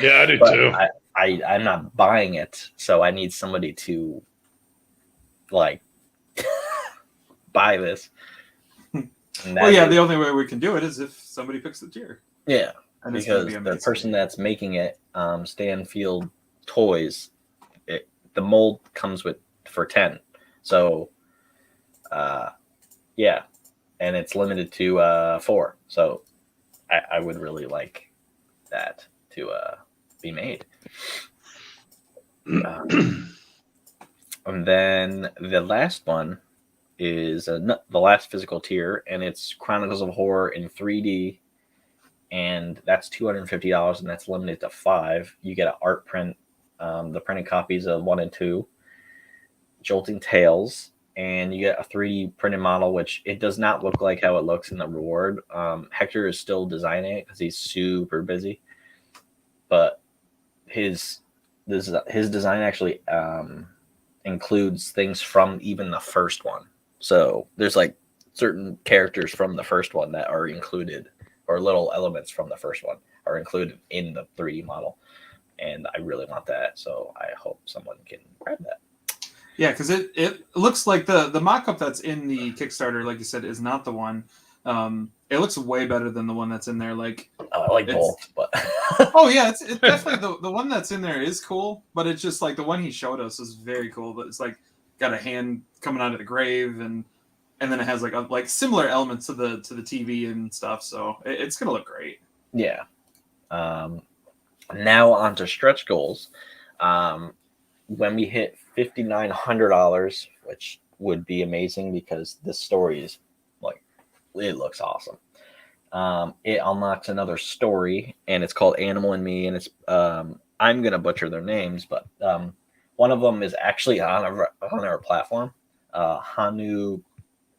Yeah, I do but too. I'm not buying it, so I need somebody to like buy this. Well, yeah, the only way we can do it is if somebody picks the tier. Yeah, and because the person that's making it, Stanfield Toys, the mold comes with for 10. So, yeah, and it's limited to 4. So, I would really like that to be made. And then the last one is the last physical tier, and it's Chronicles of Horror in 3D, and that's $250, and that's limited to 5. You get an art print, the printed copies of 1 and 2, Jolting Tales, and you get a 3D printed model, which it does not look like how it looks in the reward. Hector is still designing it because he's super busy, but his design actually includes things from even the first one. So there's like certain characters from the first one that are included or little elements from the first one are included in the 3D model, and I really want that. So I hope someone can grab that. Yeah, because it looks like the mock-up that's in the Kickstarter, like you said, is not the one. It looks way better than the one that's in there. Like, I like both, but oh yeah, it's definitely the one that's in there is cool, but it's just like the one he showed us is very cool. But it's like got a hand coming out of the grave, and then it has like similar elements to the TV and stuff. So it's gonna look great. yeah. Now on to stretch goals. When we hit $5,900, which would be amazing because this story is like, it looks awesome. It unlocks another story, and it's called Animal and Me, and it's I'm gonna butcher their names, but one of them is actually on our platform. Hanu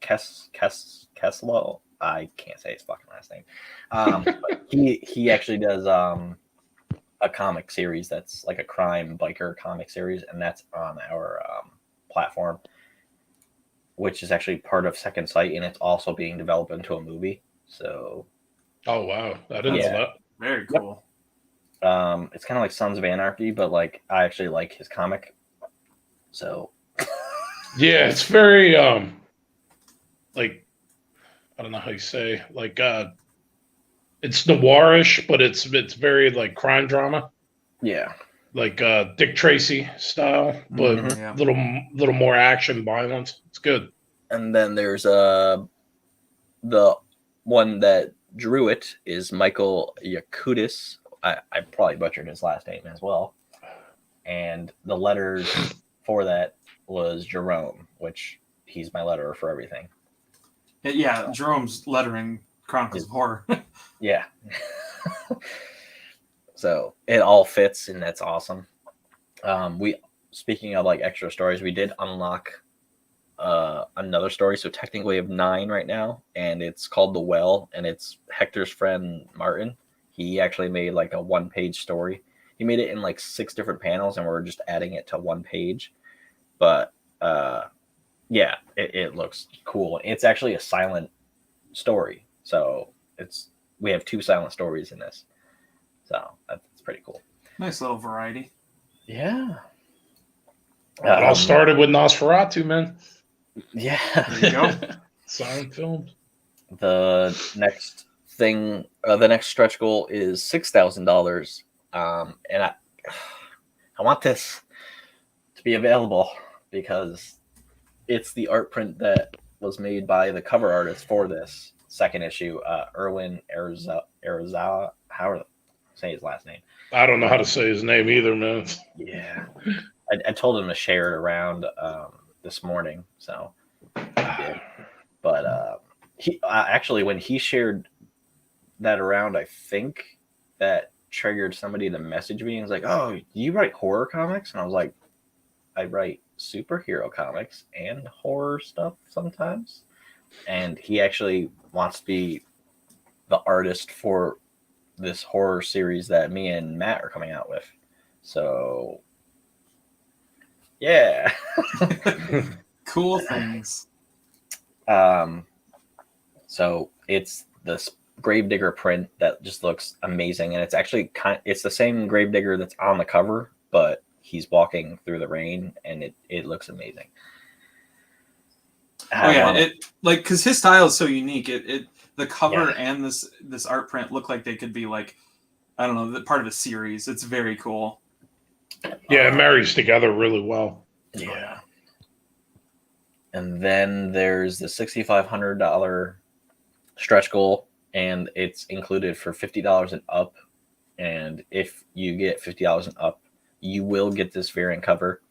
Keslo. I can't say his fucking last name. But he actually does a comic series that's like a crime biker comic series, and that's on our platform, which is actually part of Second Sight, and it's also being developed into a movie. So, oh wow, I didn't know that. Very cool. It's kind of like Sons of Anarchy, but like I actually like his comic. So, yeah, it's very like I don't know how you say like it's noirish, but it's very like crime drama. Yeah, like Dick Tracy style, but Yeah. little more action, violence. It's good. and then there's the one that drew it is Michael Yakudis. I probably butchered his last name as well. And the letters for that was Jerome, which he's my letterer for everything. Yeah, Jerome's lettering Chronicles of Horror. Yeah. So it all fits, and that's awesome. We speaking of like extra stories, we did unlock another story. So technically we have 9 right now, and it's called The Well, and it's Hector's friend Martin. He actually made like a 1-page story. He made it in like 6 different panels, and we're just adding it to 1 page. But yeah, it looks cool. It's actually a silent story, so we have 2 silent stories in this. So that's pretty cool. Nice little variety. Yeah. It all started with Nosferatu, man. Yeah. There you go. Silent films. The next thing, the next stretch goal is $6,000. And I want this to be available because it's the art print that was made by the cover artist for this second issue, Erwin Arizawa. How to say his last name? I don't know how to say his name either, man. Yeah. I told him to share it around this morning, so I did. But he actually, when he shared that around, I think that triggered somebody to message me and was like, "Oh, do you write horror comics?" And I was like, "I write superhero comics and horror stuff sometimes." And he actually wants to be the artist for this horror series that me and Matt are coming out with. So yeah. Cool things. So it's this Gravedigger print that just looks amazing, and it's actually it's the same Gravedigger that's on the cover, but he's walking through the rain, and it looks amazing. Oh yeah, it like because his style is so unique. The cover and this art print look like they could be like, I don't know, part of a series. It's very cool. Yeah, it marries together really well. Yeah. And then there's the $6,500 stretch goal, and it's included for $50 and up. And if you get $50 and up, you will get this variant cover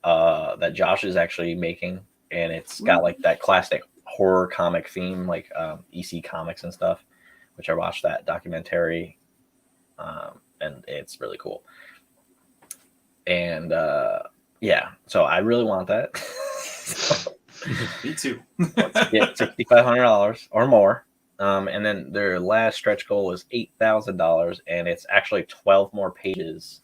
that Josh is actually making, and it's got like that classic horror comic theme, like EC Comics and stuff, which I watched that documentary, and it's really cool. And yeah, so I really want that. Me too. Let's get $6,500 or more. And then their last stretch goal is $8,000, and it's actually 12 more pages.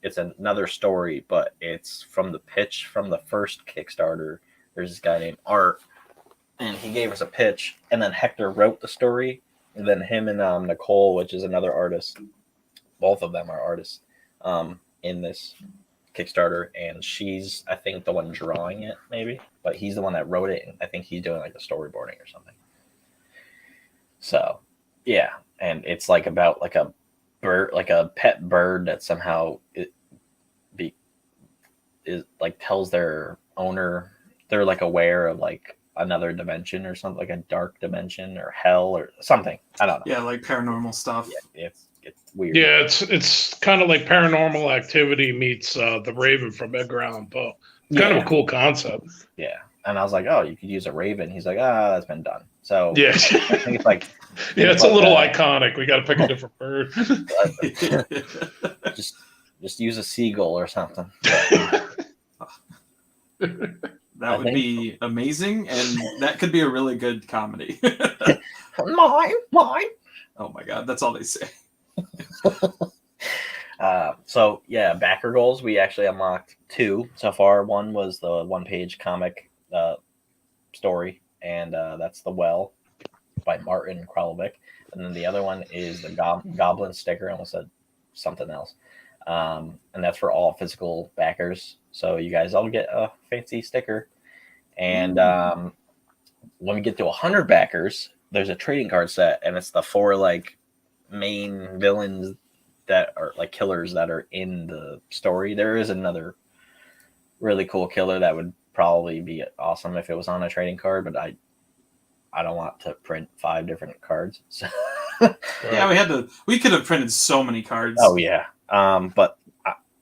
It's another story, but it's from the pitch from the first Kickstarter. There's this guy named Art, and he gave us a pitch, and then Hector wrote the story, And then him and Nicole, which is another artist. Both of them are artists in this Kickstarter, and she's, I think, the one drawing it, maybe, but he's the one that wrote it, and I think he's doing like the storyboarding or something. So, yeah, and it's like about like a bird, like a pet bird that somehow is like tells their owner they're like aware of like another dimension or something, like a dark dimension or hell or something. I don't know. Yeah, like paranormal stuff. Yeah, it's weird. Yeah, it's kind of like Paranormal Activity meets The Raven from Edgar Allan Poe. It's kind of a cool concept. Yeah, and I was like, oh, you could use a raven. He's like, that's been done. So yeah, I think it's like yeah, it's a little iconic. We got to pick a different bird. just use a seagull or something. That would be amazing, and that could be a really good comedy. Mine. Oh my god, that's all they say. So yeah, backer goals. We actually unlocked 2 so far. One was the 1-page comic story, and that's The Well by Martin Kralovic. And then the other one is the Goblin sticker. I almost said something else. And that's for all physical backers. So you guys all get a fancy sticker. And when we get to 100 backers, there's a trading card set, and it's the 4 like main villains that are like killers that are in the story. There is another really cool killer that would probably be awesome if it was on a trading card, but I don't want to print 5 different cards. So Yeah, we could have printed so many cards. Oh yeah. But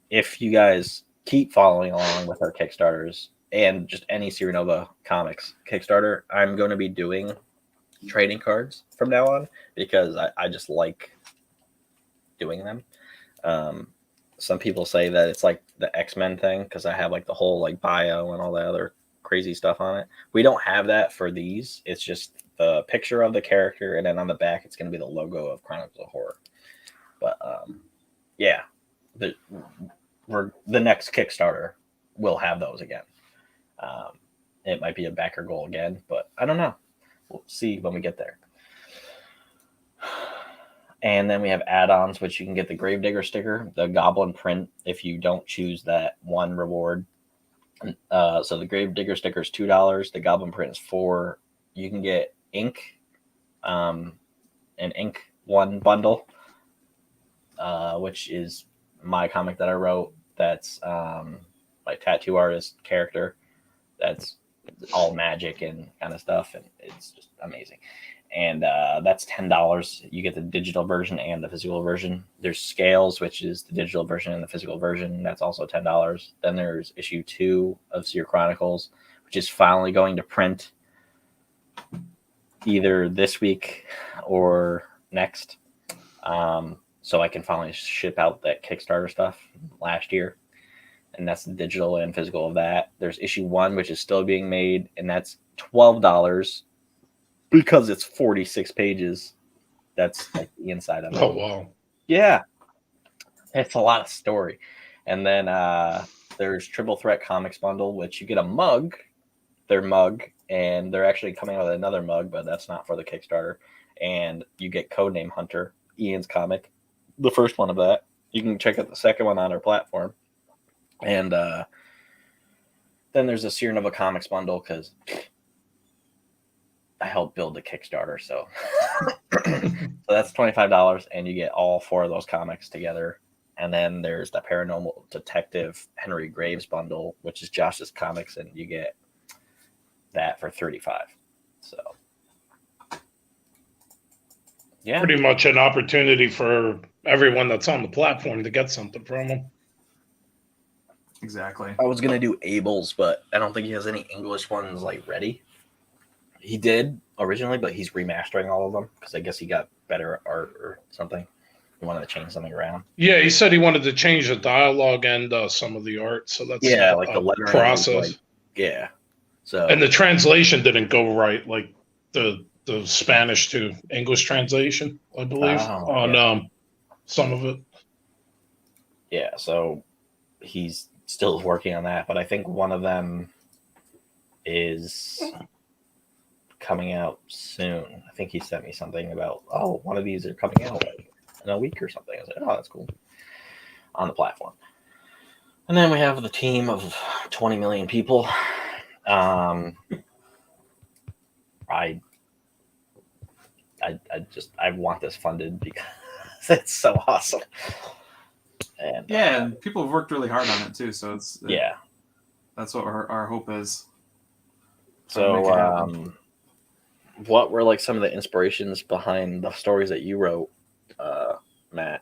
if you guys keep following along with our Kickstarters and just any Cyrenova Comics Kickstarter, I'm going to be doing trading cards from now on because I just like doing them. Some people say that it's like the X-Men thing because I have like the whole like bio and all that other crazy stuff on it. We don't have that for these. It's just the picture of the character, and then on the back it's going to be the logo of Chronicles of Horror. But yeah, the next Kickstarter will have those again. It might be a backer goal again, but I don't know. We'll see when we get there. And then we have add-ons, which you can get the Gravedigger sticker, the Goblin print, if you don't choose that one reward. So the Gravedigger sticker is $2. The Goblin print is $4. You can get ink, an ink 1 bundle, which is my comic that I wrote. That's my tattoo artist character. That's all magic and kind of stuff, and it's just amazing. And that's $10. You get the digital version and the physical version. There's Scales, which is the digital version and the physical version. That's also $10. Then there's issue 2 of Seer Chronicles, which is finally going to print either this week or next. So I can finally ship out that Kickstarter stuff last year. And that's the digital and physical of that. There's issue 1, which is still being made, and that's $12 because it's 46 pages. That's like the inside of it. Oh, wow. Yeah. It's a lot of story. And then there's Triple Threat Comics Bundle, which you get a mug, their mug, and they're actually coming out with another mug, but that's not for the Kickstarter. And you get Codename Hunter, Ian's comic, the first one of that. You can check out the second one on our platform. And then there's a Cyrenova Comics bundle because I helped build the Kickstarter. So that's $25, and you get all 4 of those comics together. And then there's the Paranormal Detective Henry Graves bundle, which is Josh's comics, and you get that for $35. So yeah, Pretty much an opportunity for everyone that's on the platform to get something from them. Exactly. I was gonna do Abel's, but I don't think he has any English ones like ready. He did originally, but he's remastering all of them because I guess he got better art or something. He wanted to change something around. Yeah, he said he wanted to change the dialogue and some of the art, so that's like the lettering process. like, yeah. So and the translation didn't go right, like the Spanish to English translation, I believe, on some of it. Yeah, so he's still working on that, but I think one of them is coming out soon. I think he sent me something about, one of these are coming out in a week or something. I was like, oh, that's cool. On the platform. And then we have the team of 20 million people. I want this funded because it's so awesome. And and people have worked really hard on it too. So that's what our hope is. So, what were like some of the inspirations behind the stories that you wrote, Matt?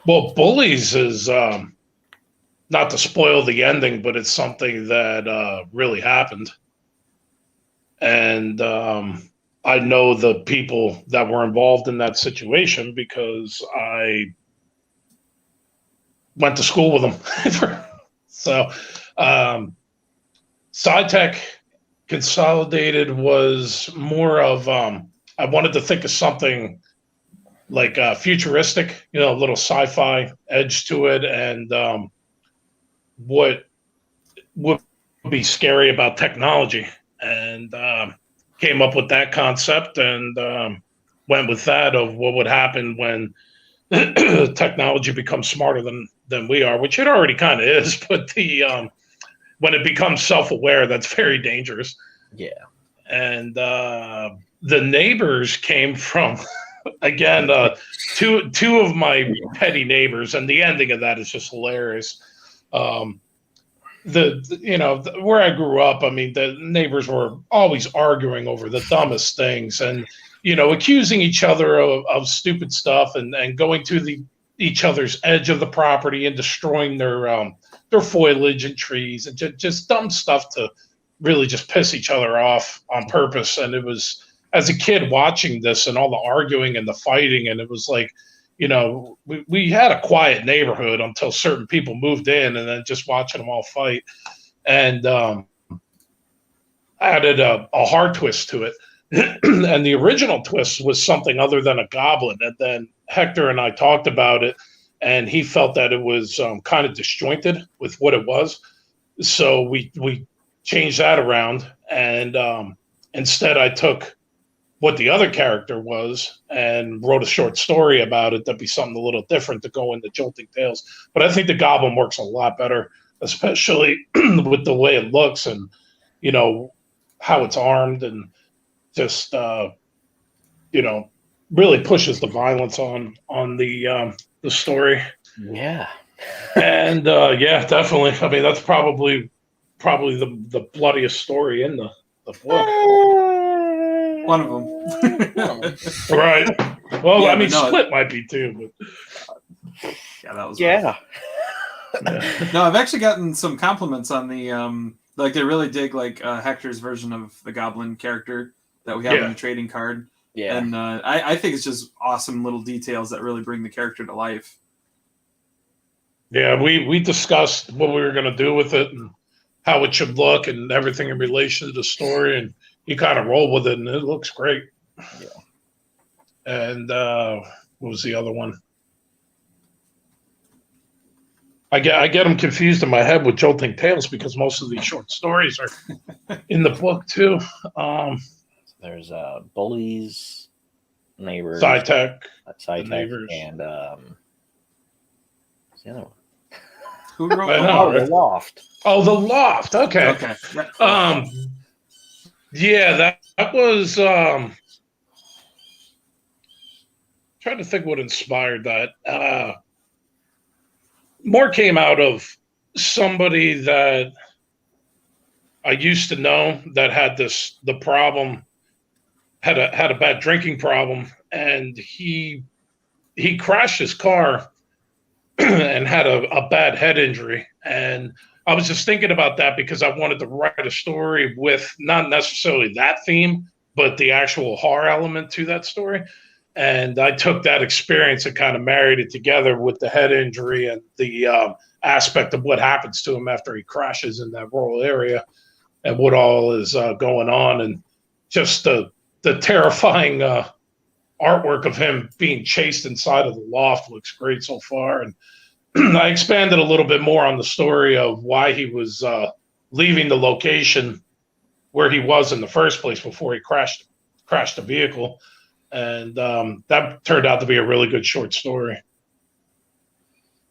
Well, Bullies is not to spoil the ending, but it's something that really happened. And I know the people that were involved in that situation because I went to school with them. So, SciTech Consolidated was more of, I wanted to think of something like futuristic, a little sci-fi edge to it, and what would be scary about technology, and came up with that concept and went with that of what would happen when technology becomes smarter than we are, which it already kind of is, but when it becomes self-aware, that's very dangerous. Yeah. And the neighbors came from again, two of my petty neighbors, and the ending of that is just hilarious. Where I grew up, I mean, the neighbors were always arguing over the dumbest things, and accusing each other of stupid stuff, and going to each other's edge of the property and destroying their foliage and trees, and just dumb stuff to really just piss each other off on purpose. And it was, as a kid watching this and all the arguing and the fighting, and it was like, we had a quiet neighborhood until certain people moved in, and then just watching them all fight. And added a hard twist to it. And the original twist was something other than a goblin. And then Hector and I talked about it, and he felt that it was kind of disjointed with what it was. So we changed that around, and instead I took what the other character was and wrote a short story about it that'd be something a little different to go into Jolting Tales. But I think the goblin works a lot better, especially with the way it looks and how it's armed, and just really pushes the violence on the story. Yeah. And definitely. I mean, that's probably the bloodiest story in the book. One of them. Right. Well, Yeah, I mean, no, Split might be too, but yeah, that was Yeah. No, I've actually gotten some compliments on the like they really dig like Hector's version of the Goblin character that we have in the trading card. Yeah. And I think it's just awesome little details that really bring the character to life. yeah, we discussed what we were going to do with it and how it should look and everything in relation to the story, and he kind of rolled with it, and it looks great. Yeah. And what was the other one? I get them confused in my head with Jolting Tales because most of these short stories are in the book too. There's Bullies, Neighbors, SciTech, Neighbors, and what's the other one? Who wrote I know, The right? Loft. Oh, The Loft. Okay. Okay. Yeah, that was trying to think what inspired that. More came out of somebody that I used to know that had the problem, had a bad drinking problem, and he crashed his car and had a bad head injury. And I was just thinking about that because I wanted to write a story with not necessarily that theme, but the actual horror element to that story. And I took that experience and kind of married it together with the head injury and the aspect of what happens to him after he crashes in that rural area and what all is going on. And just the terrifying artwork of him being chased inside of the loft looks great so far. And I expanded a little bit more on the story of why he was leaving the location where he was in the first place before he crashed the vehicle. And that turned out to be a really good short story.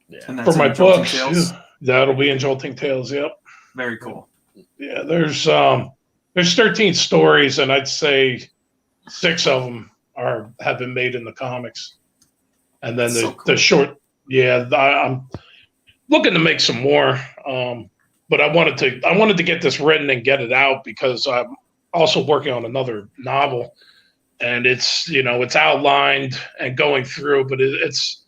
Yeah. And that's For my in Jolting books, Tales? that'll be in Jolting Tales. Yep. Very cool. Yeah, there's 13 stories, and I'd say 6 of them have been made in the comics, and then So the cool. short. Yeah, I'm looking to make some more, but I wanted to get this written and get it out because I'm also working on another novel, and it's outlined and going through, but it's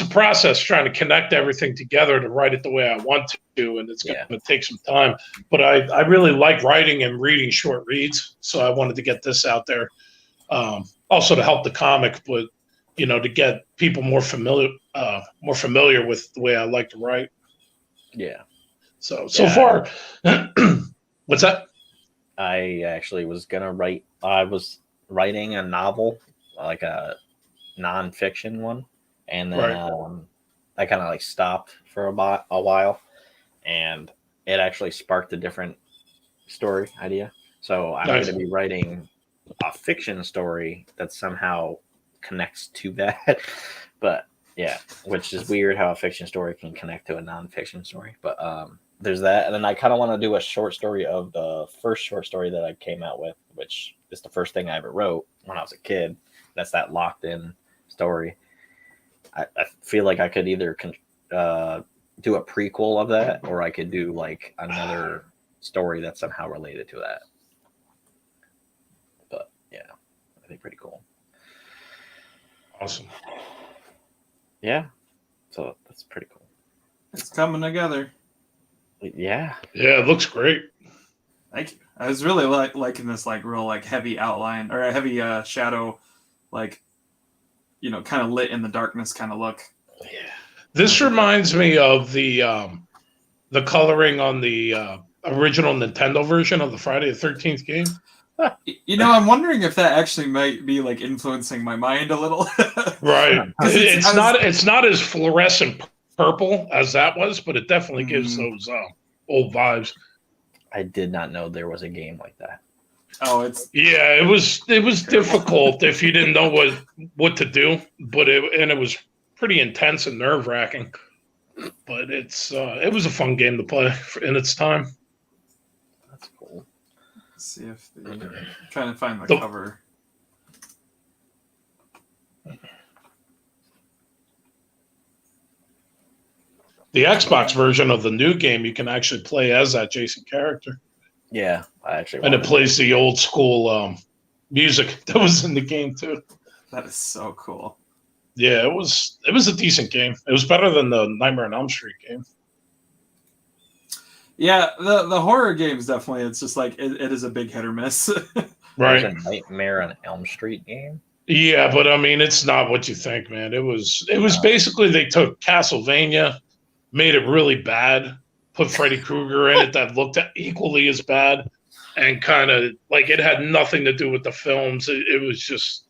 a process trying to connect everything together to write it the way I want to, and it's going to take some time. But I really like writing and reading short reads, so I wanted to get this out there. Also to help the comic, but to get people more familiar with the way I like to write. Yeah. So far, what's that? I actually was gonna write. I was writing a novel, like a nonfiction one, and then I kind of like stopped for a while, and it actually sparked a different story idea. So I'm going to be writing a fiction story that somehow connects to that. But yeah, which is weird how a fiction story can connect to a nonfiction story. But there's that, and then I kind of want to do a short story of the first short story that I came out with, which is the first thing I ever wrote when I was a kid. That's that locked in story. I feel like I could either do a prequel of that, or I could do like another story that's somehow related to that. But yeah, I think pretty cool. Awesome. Yeah, so that's pretty cool. It's coming together. Yeah. Yeah, it looks great. Thank you. I was really liking this real heavy outline or a heavy shadow, kind of lit in the darkness kind of look. Yeah. This reminds me of the coloring on the original Nintendo version of the Friday the 13th game. I'm wondering if that actually might be influencing my mind a little. Right. It's not as fluorescent purple as that was, but it definitely gives those old vibes. I did not know there was a game like that. Oh, it was difficult if you didn't know what to do, but it was pretty intense and nerve-wracking. But it was a fun game to play in its time. That's cool. Let's see if I'm trying to find the cover. The Xbox version of the new game, you can actually play as that Jason character. Yeah, I actually. And it plays the old school music that was in the game too. That is so cool. Yeah, it was a decent game. It was better than the Nightmare on Elm Street game. Yeah, the horror games definitely. It's just it is a big hit or miss. Right. There's a Nightmare on Elm Street game. Yeah, but I mean, it's not what you think, man. It was basically they took Castlevania, made it really bad, put Freddy Krueger in it that looked equally as bad, and kind of it had nothing to do with the films. It was just,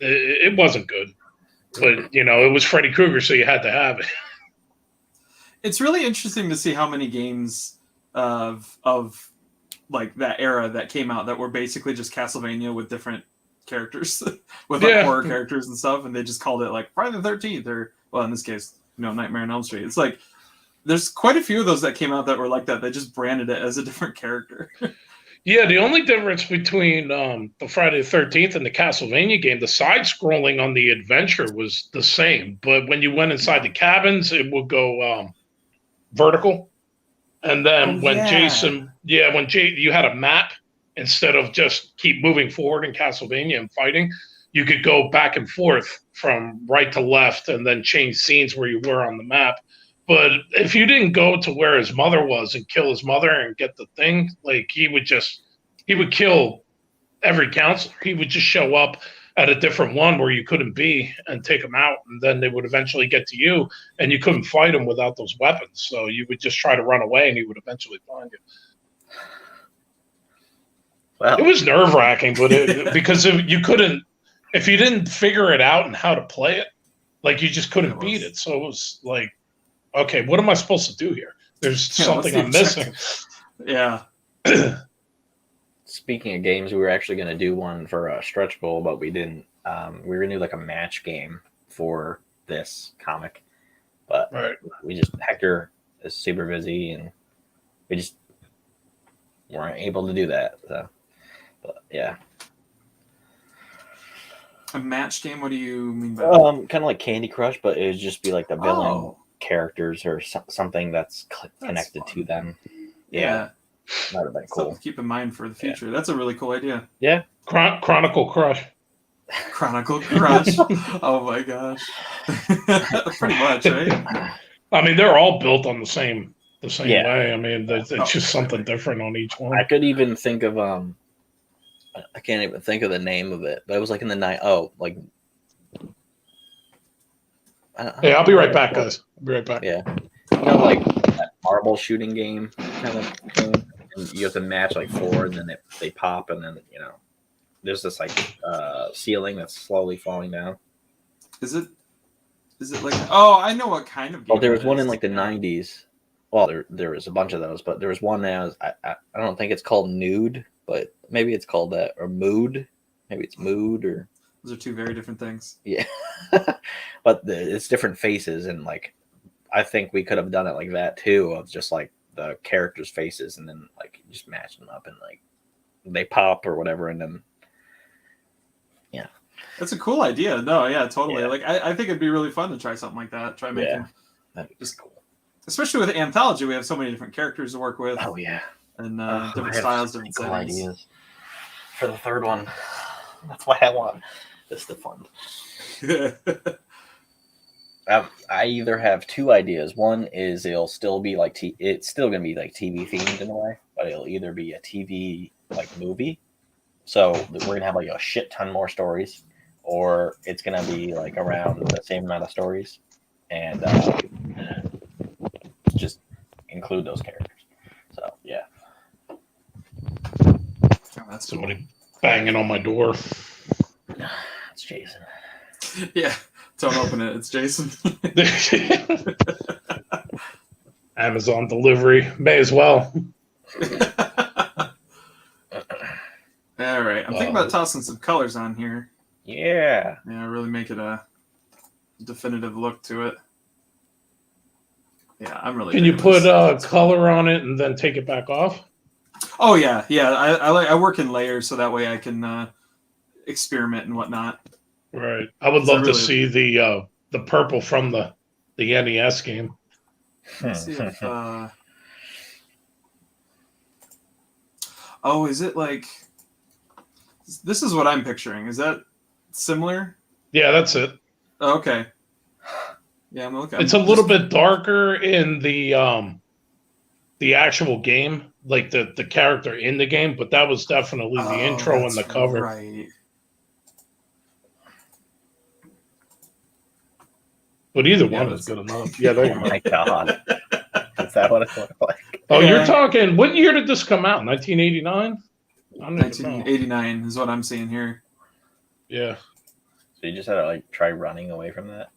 it wasn't good. But, it was Freddy Krueger, so you had to have it. It's really interesting to see how many games of that era that came out that were basically just Castlevania with different characters, with horror characters and stuff, and they just called it Friday the 13th, or, well, in this case, Nightmare on Elm Street. It's there's quite a few of those that came out that were like that. They just branded it as a different character. Yeah, the only difference between the Friday the 13th and the Castlevania game, the side-scrolling on the adventure was the same. But when you went inside the cabins, it would go vertical. And then you had a map, instead of just keep moving forward in Castlevania and fighting, you could go back and forth from right to left and then change scenes where you were on the map. But if you didn't go to where his mother was and kill his mother and get the thing, he would kill every counselor. He would just show up at a different one where you couldn't be and take them out. And then they would eventually get to you, and you couldn't fight them without those weapons. So you would just try to run away and he would eventually find you. Wow. It was nerve-wracking, but because if you didn't figure it out and how to play it, you just couldn't beat it. So it was okay, what am I supposed to do here? There's something I'm missing. Yeah. speaking of games, we were actually going to do one for a stretch goal, but we didn't. We were going to do like a match game for this comic, but we just Hector is super busy, and we just weren't able to do that. So, but yeah. A match game? What do you mean by kind of like Candy Crush, but it would just be like the villain. Oh. Characters or something that's connected to them. Yeah. That would have been cool. Something to keep in mind for the future. Yeah. That's a really cool idea. Yeah. Chronicle Crush. Chronicle Crush. Oh my gosh. Pretty much, right? I mean, they're all built on the same way. I mean, it's Oh, just something different on each one. I could even think of I can't even think of the name of it, but it was like in the night. Oh, like. Hey, I'll be right back, guys. I'll be right back. Yeah. You know, like that marble shooting game kind of thing. And you have to match like 4, and then they pop, and then, you know, there's this like ceiling that's slowly falling down. Is it like, oh, I know what kind of game. Well, there was one in like the 90s. Well, there was a bunch of those, but there was one that was, I don't think it's called Nude, but maybe it's called that, or Mood. Maybe it's Mood, or. Those are two very different things. Yeah. But it's different faces, and like I think we could have done it like that too, of just like the characters' faces, and then like just match them up, and like they pop or whatever, and then yeah. That's a cool idea. No, yeah, totally. Yeah. Like I think it'd be really fun to try something like that. Try making that'd be just cool. Especially with Anthology, we have so many different characters to work with. Oh yeah. And different styles, different cool settings. ideas for the third one. That's why I want this to fund. I either have 2 ideas. One is it'll still be like it's still gonna be like TV themed in a way, but it'll either be a TV like movie, so we're gonna have like a shit ton more stories, or it's gonna be like around the same amount of stories, and just include those characters. So yeah. Oh, that's Somebody cool. banging on my door. It's Jason. Yeah, don't open it. It's Jason. Amazon delivery. May as well. All right, I'm thinking about tossing some colors on here. Yeah. Yeah, really make it a definitive look to it. Yeah, I'm really. Can you put color on it and then take it back off? Oh yeah. I work in layers, so that way I can experiment and whatnot. Right. I would love to see the purple from the NES game. Let's see if. Oh, is it like? This is what I'm picturing. Is that similar? Yeah, that's it. Oh, okay. Yeah, I'm looking. It's a little bit darker in the actual game, like the character in the game, but that was definitely the intro and the cover. Right. But either one is good enough. Yeah, there you Oh go. my god. Is that what it looked like? Oh, Yeah. you're talking. What year did this come out? 1989. 1989 is what I'm seeing here. Yeah. So you just had to like try running away from that?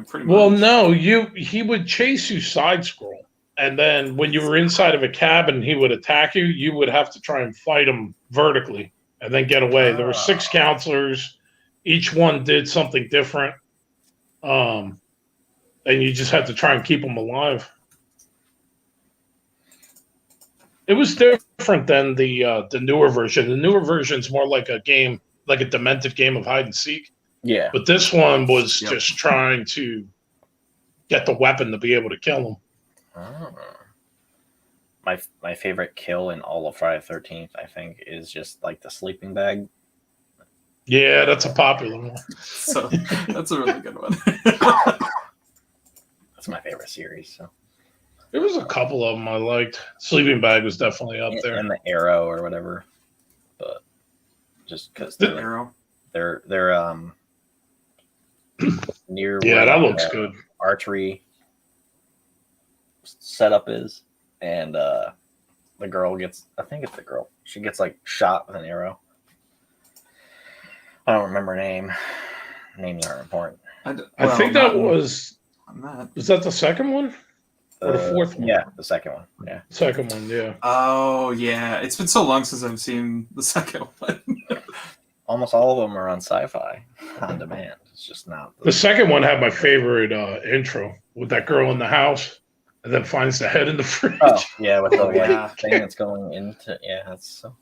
Pretty much. Well, no, he would chase you side scroll, and then when you were inside of a cabin, he would attack you. You would have to try and fight him vertically, and then get away. There were 6 counselors. Each one did something different, and you just had to try and keep them alive. It was different than the newer version. The newer version's more like a game, like a demented game of hide and seek. Yeah. But this one was just trying to get the weapon to be able to kill him. Oh. My favorite kill in all of Friday the 13th, I think, is just like the sleeping bag. Yeah, that's a popular one. So that's a really good one. That's my favorite series. So. There was a couple of them I liked. Sleeping Bag was definitely up there. And the arrow or whatever. But just because The arrow. they're near Yeah, where that looks good. archery setup is, and the girl gets, I think it's the girl, she gets like shot with an arrow. I don't remember her name. Names aren't important. I think that was I'm not. that the second one? Or the fourth one? Yeah, the second one. Yeah. Second one, yeah. Oh yeah, it's been so long since I've seen the second one. Almost all of them are on Sci-Fi on demand. It's just not. The second one had my favorite intro with that girl in the house and then finds the head in the fridge. Oh yeah, with the Yeah. thing that's going into that's so.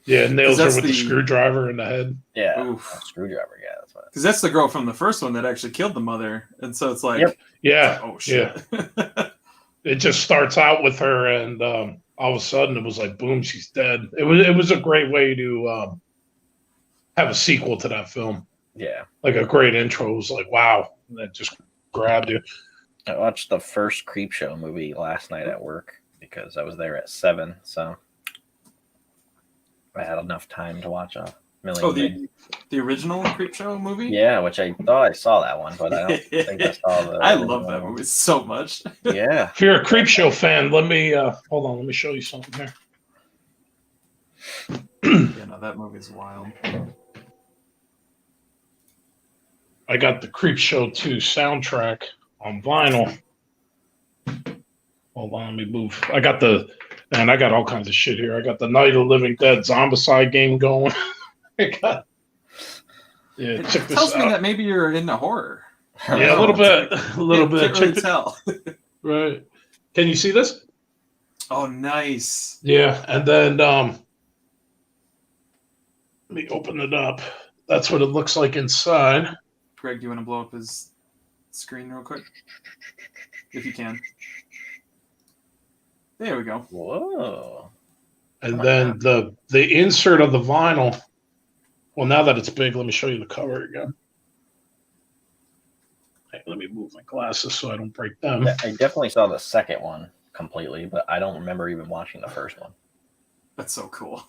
Yeah, nails her that's with the the- screwdriver in the head. Yeah, Oof. a screwdriver. Yeah, that's what. Because that's the girl from the first one that actually killed the mother, and so it's like, Yep. Yeah, oh shit. it just starts out with her, and all of a sudden it was like, boom, she's dead. It was a great way to have a sequel to that film. Yeah. Like a great intro. It was like, wow, and that just grabbed you. I watched the first Creepshow movie last night at work because I was there at 7, so I had enough time to watch a million. Oh, things. the original Creepshow movie? Yeah, which I thought I saw that one, but I don't think I saw the. I love that movie so much. Yeah. If you're a Creepshow fan, let me hold on, let me show you something here. Yeah, no, that movie's wild. I got the Creepshow 2 soundtrack on vinyl. Hold on, let me move. I got all kinds of shit here. I got the Night of the Living Dead Zombicide game going. It check this tells me out. that maybe you're into horror. Yeah, a little bit. Can't really Check tell. right. Can you see this? Oh, nice. Yeah, and then let me open it up. That's what it looks like inside. Greg, do you want to blow up his screen real quick? If you can. There we go. Whoa. And then the insert of the vinyl. Well, now that it's big, let me show you the cover again. Hey, let me move my glasses so I don't break them. I definitely saw the second one completely, but I don't remember even watching the first one. That's so cool.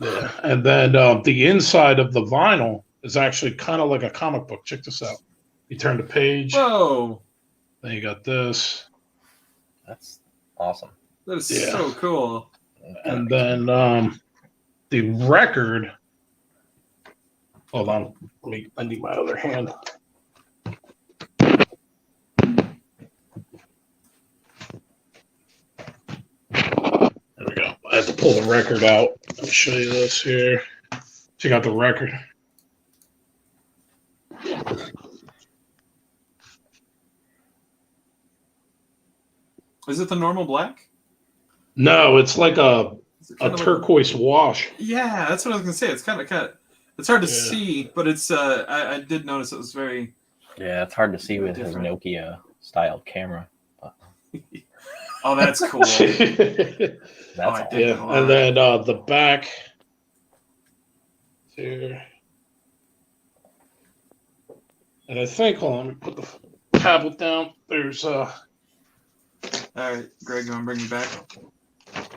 Yeah. And then the inside of the vinyl is actually kind of like a comic book. Check this out. You turn the page. Whoa. Then you got this. That's awesome. That is Yeah. so cool. And then the record. Hold on. I need my other hand. There we go. I have to pull the record out. Let me show you this here. Check out the record. Is it the normal black? No, it's like a Is it kinda like- turquoise wash. Yeah, that's what I was gonna say. It's kind of. It's hard to Yeah. see, but it's. I did notice it was very. Yeah, it's hard to see with his Different. Nokia styled camera. But Oh, that's cool. that's I all. did. Yeah, and then the back here. And I think, hold on, let me put the tablet down. There's All right, Greg, you want to bring me back?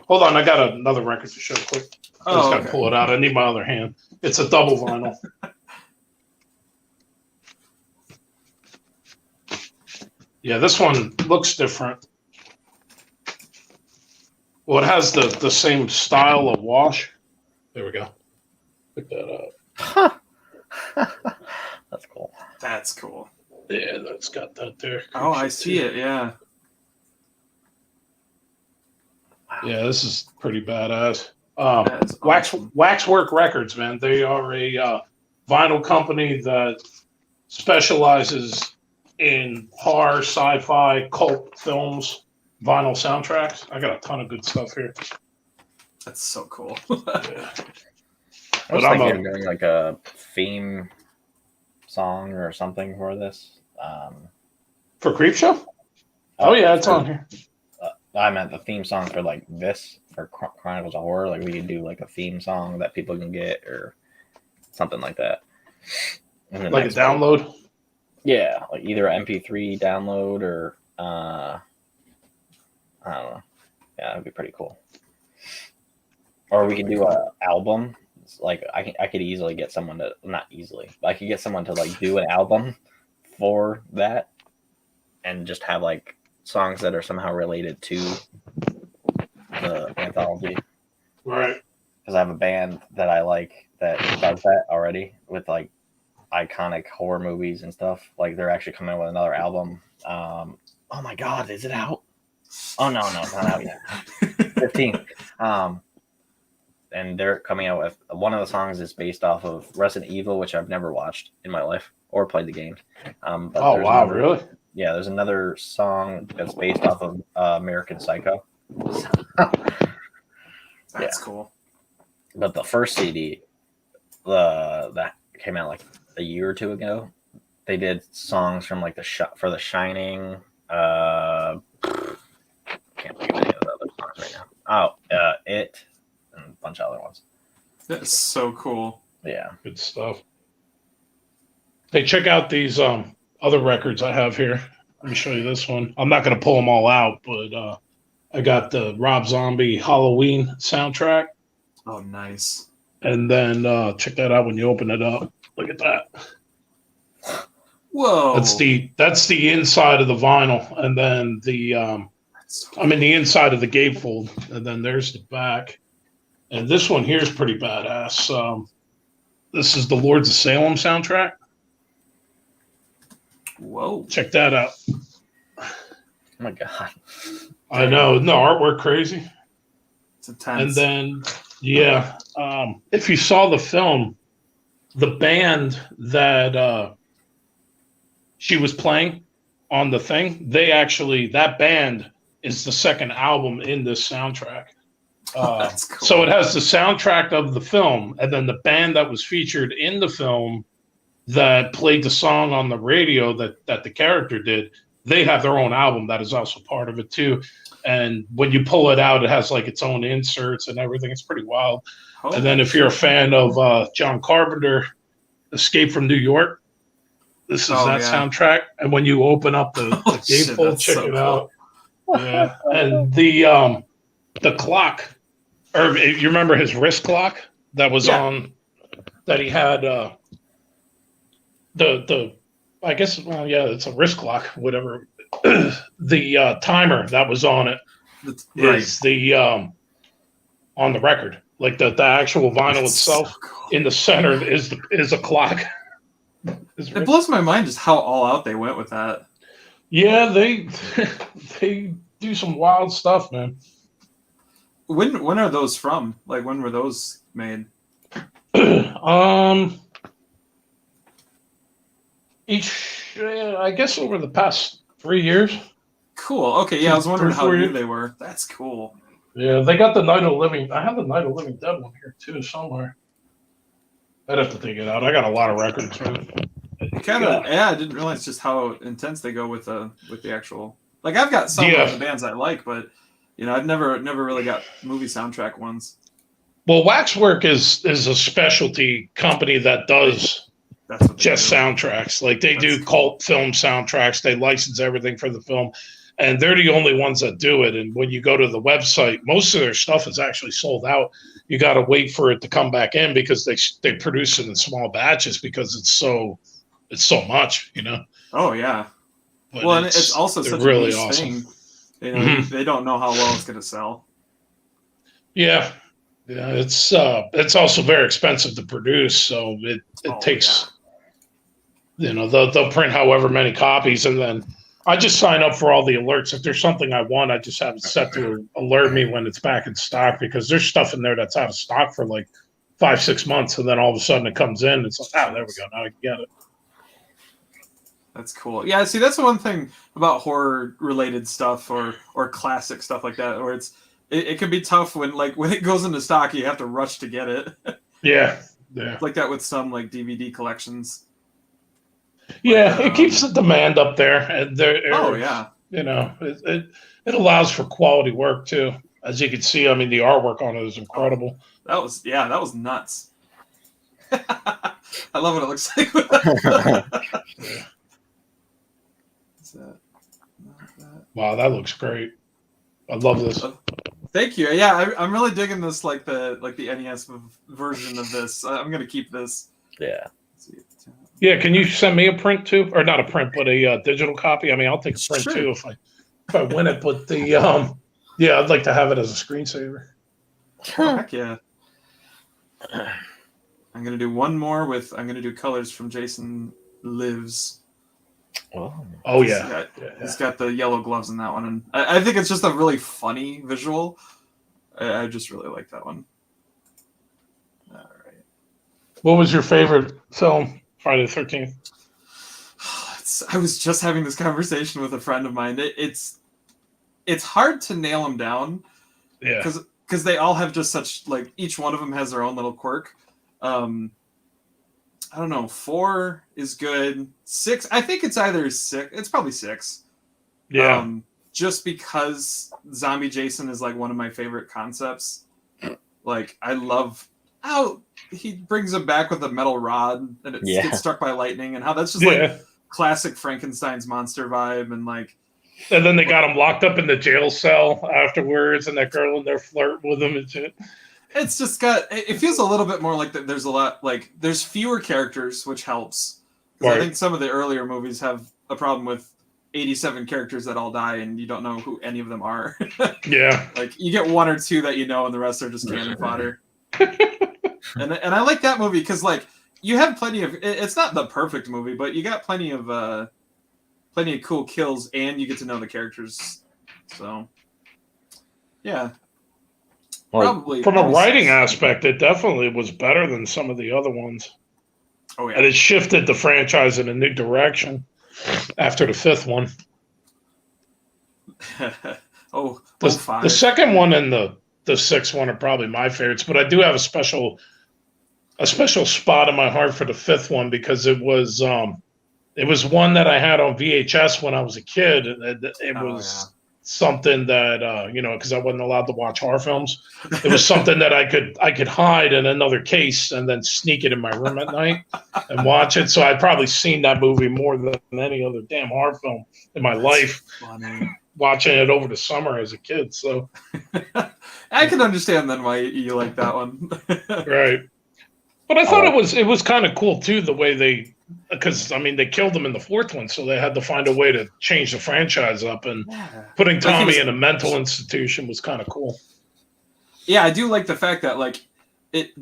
hold on, I got another record to show quick. I just Oh, gotta okay. pull it out. I need my other hand. It's a double vinyl. Yeah, this one looks different. Well, it has the same style of wash. There we go. Pick that up. That's cool. That's cool. Yeah, that's got that there. Oh, I see it. Yeah. Yeah, this is pretty badass. That's awesome. Waxwork Records, man. They are a vinyl company that specializes in horror, sci-fi, cult films, vinyl soundtracks. I got a ton of good stuff here. That's so cool. Yeah. I was But I'm thinking of doing like a theme song or something for this. For Creepshow? Oh yeah, it's on here. I meant the theme song for like this for Chronicles of Horror. Like we could do like a theme song that people can get or something like that. And then Like a next download. Yeah, like either an MP3 download or I don't know. Yeah, that'd be pretty cool. Or we could do a album. It's like I could easily get someone to not easily, but I could get someone to like do an album for that, and just have like songs that are somehow related to the anthology. Right. Because I have a band that I like that does that already with like iconic horror movies and stuff. Like they're actually coming out with another album. Oh my god, is it out? Oh no, it's not out yet. 15. And they're coming out with one of the songs is based off of Resident Evil, which I've never watched in my life or played the game. But Oh wow, really? Yeah, there's another song that's based off of American Psycho. That's cool. But the first CD, that came out like a year or two ago, they did songs from like for The Shining. Can't think of any of the other songs right now. It and a bunch of other ones. That's so cool. Yeah, good stuff. Hey, check out these other records I have here. Let me show you this one. I'm not going to pull them all out, but I got the Rob Zombie Halloween soundtrack. Oh, nice. And then check that out when you open it up. Look at that. Whoa. That's the inside of the vinyl, and then the inside of the gatefold, and then there's the back. And this one here is pretty badass. This is the Lords of Salem soundtrack. Whoa. Check that out. oh my god. I know. No, artwork crazy. It's intense. And then, yeah, if you saw the film, the band that she was playing on the thing, that band is the second album in this soundtrack. That's cool. So it has the soundtrack of the film, and then the band that was featured in the film that played the song on the radio that the character did, they have their own album that is also part of it too. And when you pull it out, it has like its own inserts and everything. It's pretty wild. And then if you're a fan of John Carpenter, Escape from New York, this is soundtrack. And when you open up the gatefold, check it out. Yeah. And the clock, or you remember his wrist clock that was on, that he had I guess, well, yeah, it's a wrist clock, whatever. The timer that was on it is the on the record. Like the actual vinyl itself, so cool. In the center is a clock. It blows my mind just how all out they went with that. Yeah, they do some wild stuff, man. When are those from? Like, when were those made? I guess over the past 3 years. Cool. Okay, yeah, I was wondering how new they were. That's cool. Yeah, they got the Night of the Living. I have the Night of the Living Dead one here too somewhere. I'd have to take it out. I got a lot of records. Man. I didn't realize just how intense they go with the actual. Like, I've got some of the bands I like, but I've never really got movie soundtrack ones. Well, Waxwork is a specialty company that does just soundtracks. Like, they do cult film soundtracks. They license everything for the film, and they're the only ones that do it. And when you go to the website, most of their stuff is actually sold out. You got to wait for it to come back in because they produce it in small batches because it's so much, Oh yeah. But well, and it's also such really a niche awesome thing. They don't know how well it's going to sell. Yeah. Yeah, it's also very expensive to produce, so it takes. They'll print however many copies, and then I just sign up for all the alerts. If there's something I want, I just have it set to alert me when it's back in stock, because there's stuff in there that's out of stock for like 5-6 months, and then all of a sudden it comes in. It's like, there we go, now I can get it. That's cool. Yeah, see, that's the one thing about horror-related stuff or classic stuff like that, where it can be tough when it goes into stock, you have to rush to get it. Yeah. It's like that with some like DVD collections. Yeah, it keeps the demand up there, and yeah. It allows for quality work too. As you can see, I mean, the artwork on it is incredible. That was nuts. I love what it looks like. Yeah. Wow, that looks great. I love this. Thank you. Yeah, I'm really digging this, like the NES version of this. I'm gonna keep this. Yeah. Yeah, can you send me a print too, or not a print, but a digital copy? I mean, I'll take a print too if I win it. But I'd like to have it as a screensaver. Heck yeah. I'm gonna do one more I'm gonna do Colors from Jason Lives. Oh He's yeah. got, he's got the yellow gloves in that one, and I think it's just a really funny visual. I just really like that one. All right. What was your favorite film? Friday the 13th. I was just having this conversation with a friend of mine. It's hard to nail them down Yeah. because they all have just such, like, each one of them has their own little quirk. I don't know. 4 is good. 6, I think it's either 6. It's probably 6. Yeah. Just because Zombie Jason is like one of my favorite concepts. Like, I love how he brings him back with a metal rod and it gets struck by lightning, and how that's just like classic Frankenstein's monster vibe, and like. And then they got him locked up in the jail cell afterwards, and that girl in there flirting with him and shit. It's just it feels a little bit more like there's a lot, like, there's fewer characters, which helps. Because I think some of the earlier movies have a problem with 87 characters that all die, and you don't know who any of them are. Yeah. Like, you get 1 or 2 that you know, and the rest are just cannon fodder. And I like that movie because, like, you have plenty of. It's not the perfect movie, but you got plenty of cool kills, and you get to know the characters. So, yeah. Probably from a writing aspect, it definitely was better than some of the other ones. Oh yeah, and it shifted the franchise in a new direction after the 5th one. The second one and the 6th one are probably my favorites, but I do have a special spot in my heart for the 5th one because it was one that I had on VHS when I was a kid. It was something that because I wasn't allowed to watch horror films. It was something that I could hide in another case and then sneak it in my room at night and watch it. So I'd probably seen that movie more than any other damn horror film in my life. Funny. Watching it over the summer as a kid. So I can understand then why you like that one. Right. But I thought it was kind of cool too, the way because I mean they killed him in the 4th one, so they had to find a way to change the franchise up, and putting Tommy in a mental institution was kind of cool. Yeah, I do like the fact that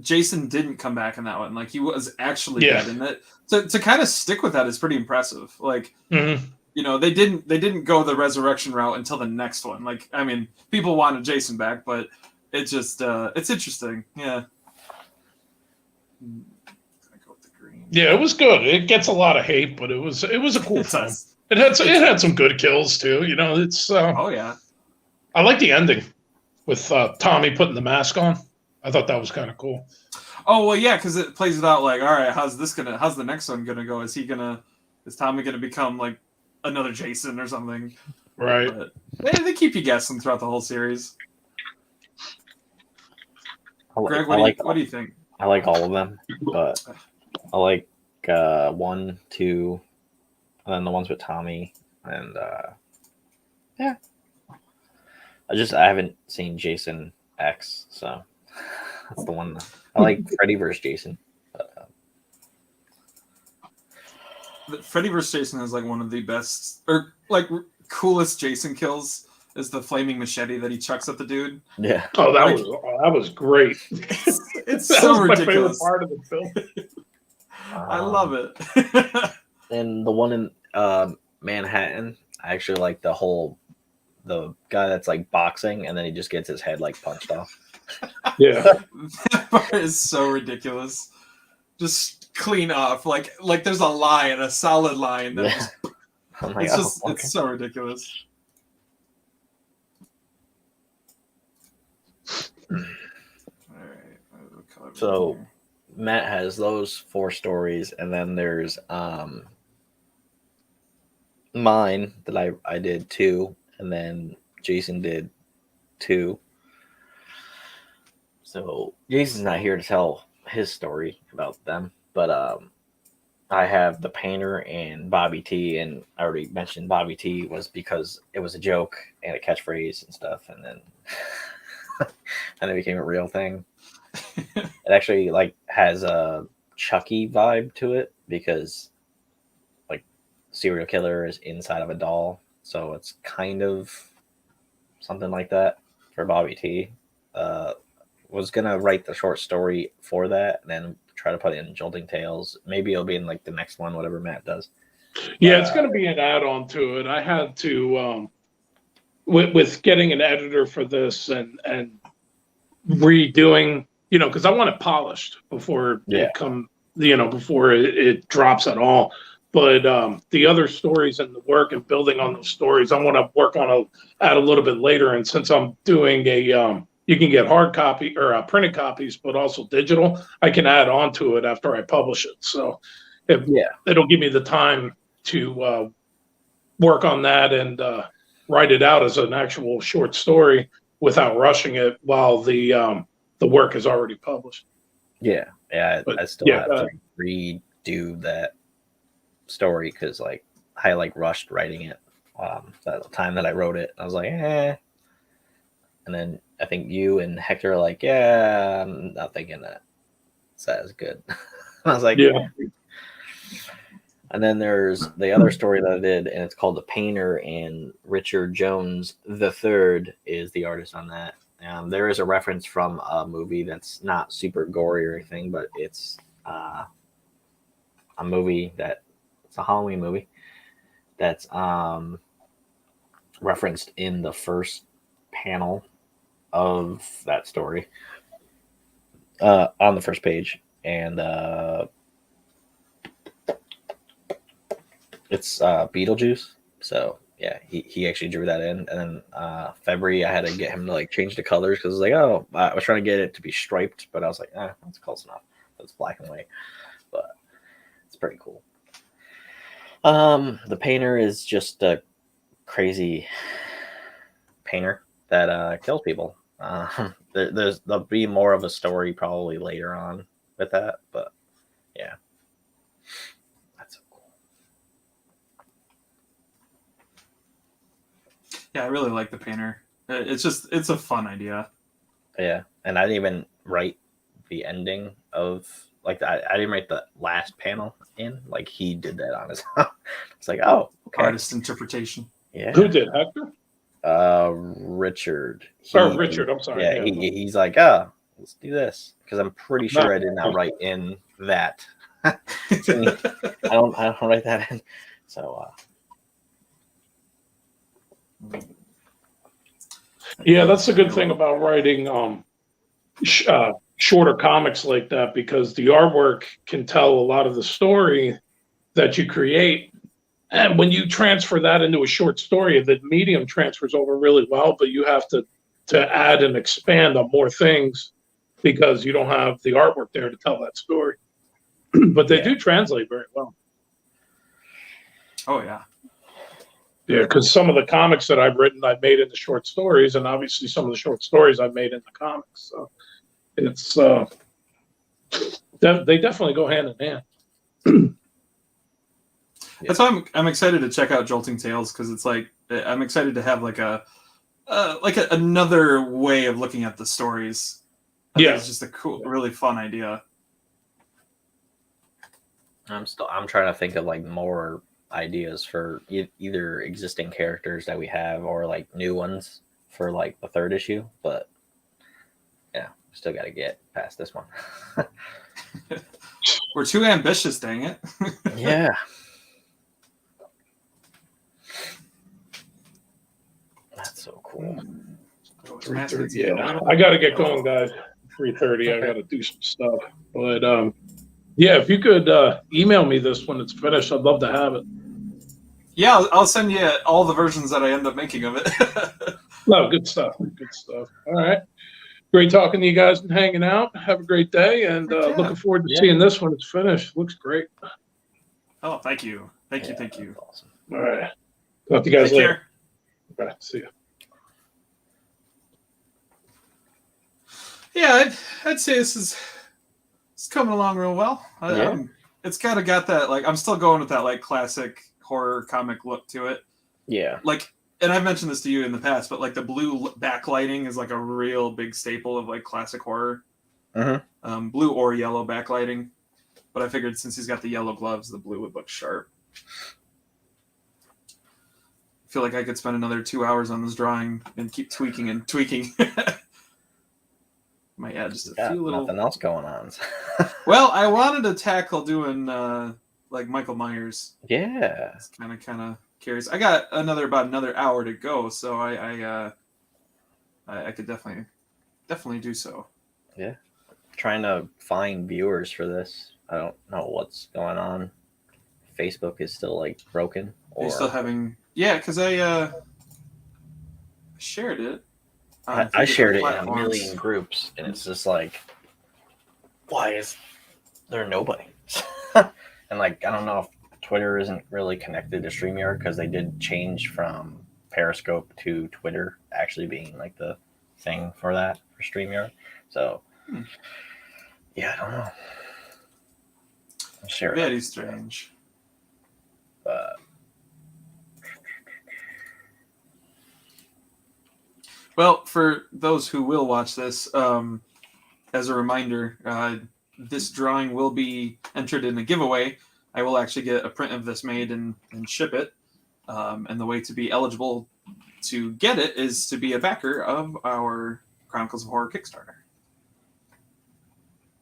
Jason didn't come back in that one. Like, he was actually dead, and that to kind of stick with that is pretty impressive. Like, they didn't go the resurrection route until the next one. Like, I mean, people wanted Jason back, but it just it's interesting. Yeah. Yeah, it was good. It gets a lot of hate, but it was a cool film. It had some good kills too. It's oh yeah. I like the ending with Tommy putting the mask on. I thought that was kind of cool. Oh well, yeah, because it plays it out like, all right, how's the next one gonna go? Is Tommy gonna become like another Jason or something? Right. But they keep you guessing throughout the whole series. Greg, what do you think? I like all of them, but I like 1, 2, and then the ones with Tommy, and I haven't seen Jason X, so that's the one. I like Freddy vs. Jason. Freddy vs. Jason is like one of the best or like coolest Jason kills. Is the flaming machete that he chucks at the dude? Yeah. Oh, that was great. It's so ridiculous. My favorite part of the film. I love it. And the one in Manhattan, I actually like the guy that's like boxing, and then he just gets his head like punched off. Yeah, that part is so ridiculous. Just clean off, like there's a line, a solid line. That it's so ridiculous. So Matt has those 4 stories, and then there's mine that I did 2, and then Jason did 2. So Jason's not here to tell his story about them, but I have the painter and Bobby T, and I already mentioned Bobby T was because it was a joke and a catchphrase and stuff, and then and it became a real thing. It actually has a Chucky vibe to it because serial killer is inside of a doll, so it's kind of something like that for Bobby T. Was gonna write the short story for that and then try to put it in Jolting Tales. Maybe it'll be in the next one, whatever Matt does. Yeah, it's going to be an add-on to it. I had to, with getting an editor for this and redoing, because I want it polished before Yeah. before it drops at all. But the other stories and the work and building on those stories, I want to work on add a little bit later. And since I'm doing you can get hard copy or printed copies, but also digital, I can add on to it after I publish it. So it'll give me the time to work on that and write it out as an actual short story without rushing it while the work is already published. Yeah. But, I still have to redo that story because I rushed writing it. That time that I wrote it, I was like, eh. And then I think you and Hector are like, yeah, I'm not thinking that is good. I was like, yeah. And then there's the other story that I did, and it's called The Painter, and Richard Jones III is the artist on that. There is a reference from a movie that's not super gory or anything, but it's a movie it's a Halloween movie that's referenced in the first panel of that story on the first page, and it's Beetlejuice. So yeah, he actually drew that in, and then February I had to get him to change the colors because I was trying to get it to be striped, but I was like, that's close enough. It's black and white, but it's pretty cool. The Painter is just a crazy painter that kills people. There'll be more of a story probably later on with that, but yeah, that's so cool. Yeah, I really like The Painter. It's a fun idea. Yeah, and I didn't even write the ending of I didn't write the last panel in. He did that on his own. It's like, oh, okay. Artist interpretation. Yeah. Who did, Hector? Richard. Richard, I'm sorry. Yeah, he's like, let's do this. Because I'm pretty sure I did not write in that. I don't write that in. So yeah, that's the good thing about writing shorter comics like that, because the artwork can tell a lot of the story that you create. And when you transfer that into a short story, the medium transfers over really well, but you have to add and expand on more things because you don't have the artwork there to tell that story. But they do translate very well. Oh, yeah. Yeah, because some of the comics that I've written, I've made into short stories, and obviously some of the short stories I've made into comics. So it's they definitely go hand in hand. That's why I'm excited to check out Jolting Tales, because it's I'm excited to have another way of looking at the stories. It's just a cool, really fun idea. I'm trying to think of more ideas for either existing characters that we have or new ones for the third issue, but yeah, still got to get past this one. We're too ambitious, dang it. Yeah. That's so cool. 3:30, yeah. I got to get going, guys. 3:30, I got to do some stuff. But yeah, if you could email me this when it's finished, I'd love to have it. Yeah, I'll send you all the versions that I end up making of it. No, good stuff. Good stuff. All right. Great talking to you guys and hanging out. Have a great day, and looking forward to seeing this when it's finished. Looks great. Oh, thank you. Thank you. Awesome. All right. Talk to you guys later. Care. Okay, see you. Yeah, I'd say it's coming along real well. It's kind of got that, I'm still going with that, classic horror comic look to it. Yeah. And I've mentioned this to you in the past, but, the blue backlighting is, a real big staple of, classic horror. Mm-hmm. Blue or yellow backlighting. But I figured since he's got the yellow gloves, the blue would look sharp. I feel like I could spend another 2 hours on this drawing and keep tweaking and tweaking. Might add just a few little. Nothing else going on. Well, I wanted to tackle doing like Michael Myers. Yeah. It's kind of curious. I got about another hour to go, so I could definitely do so. Yeah. Trying to find viewers for this. I don't know what's going on. Facebook is still like broken. Are you still having? Yeah, because I shared it. on I three shared it different in a platforms. million groups, and it's just like, why is there nobody? And like, I don't know if Twitter isn't really connected to StreamYard because they did change from Periscope to Twitter actually being like the thing for StreamYard. So, yeah, I don't know. I'll share it. Very strange. Well, for those who will watch this, as a reminder, this drawing will be entered in a giveaway. I will actually get a print of this made and ship it. And the way to be eligible to get it is to be a backer of our Chronicles of Horror Kickstarter.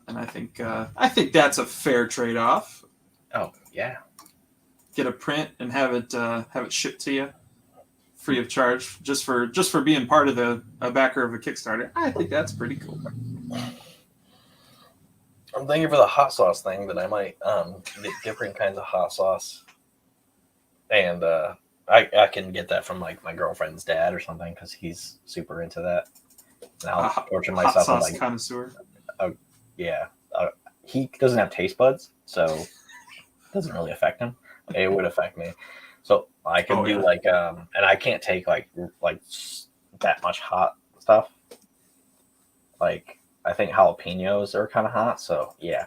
And I think that's a fair trade-off. Oh yeah. Get a print and have it shipped to you free of charge just for being part of a backer of a Kickstarter. I think that's pretty cool. I'm thinking for the hot sauce thing that I might get different kinds of hot sauce, and I can get that from like my girlfriend's dad or something because he's super into that. And I'll torture myself hot sauce with like connoisseur. yeah. He doesn't have taste buds, so it doesn't really affect him. It would affect me. So I can do like and I can't take like that much hot stuff. Like I think jalapenos are kind of hot, so yeah.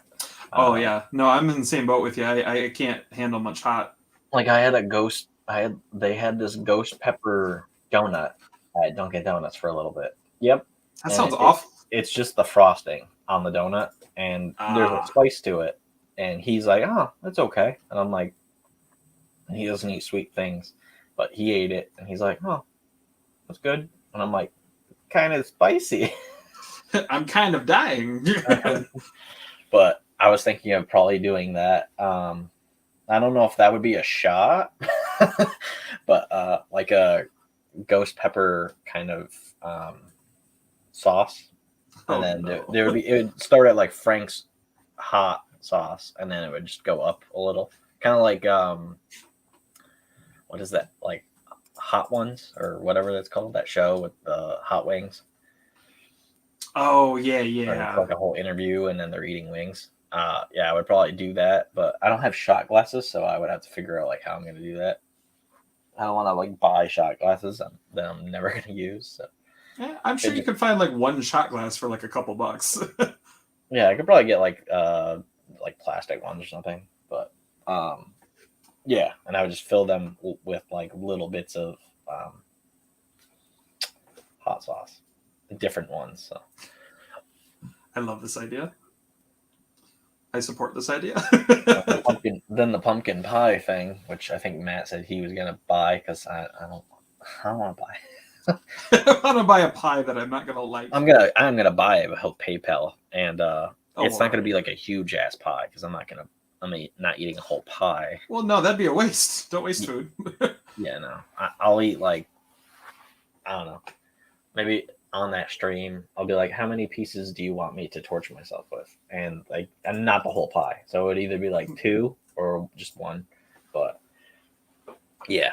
Yeah, no, I'm in the same boat with you. I can't handle much hot. Like they had this ghost pepper donut at Dunkin' Donuts for a little bit. Yep. That sounds awful. It's just the frosting on the donut, and there's a spice to it. And he's like, "Oh, that's okay." And I'm like, and he doesn't eat sweet things, but he ate it, and he's like, "Oh, that's good." And I'm like, kind of spicy. I'm kind of dying. But I was thinking of probably doing that. I don't know if that would be a shot, but like a ghost pepper kind of sauce. And then there would it would start at like Frank's hot sauce, and then it would just go up a little. Kind of like what is that? Like Hot Ones or whatever that's called, that show with the hot wings. Oh yeah. It's like a whole interview, and then they're eating wings. Yeah, I would probably do that, but I don't have shot glasses, so I would have to figure out like how I'm going to do that. I don't want to like buy shot glasses that I'm never going to use. So. Yeah, I'm sure you could find like one shot glass for like a couple bucks. Yeah, I could probably get like plastic ones or something, but yeah, and I would just fill them with like little bits of hot sauce, different ones. So. I love this idea. I support this idea. Then the pumpkin pie thing, which I think Matt said he was gonna buy because I don't want to buy. I want to buy a pie that I'm not gonna like. I'm gonna buy it with PayPal, and it's not gonna be like a huge ass pie because I'm not eating a whole pie. Well, no, that'd be a waste. Don't waste food. Yeah, no, I'll eat like, I don't know, maybe on that stream I'll be like, how many pieces do you want me to torture myself with? And like, and not the whole pie, so it would either be like 2 or just 1. But yeah,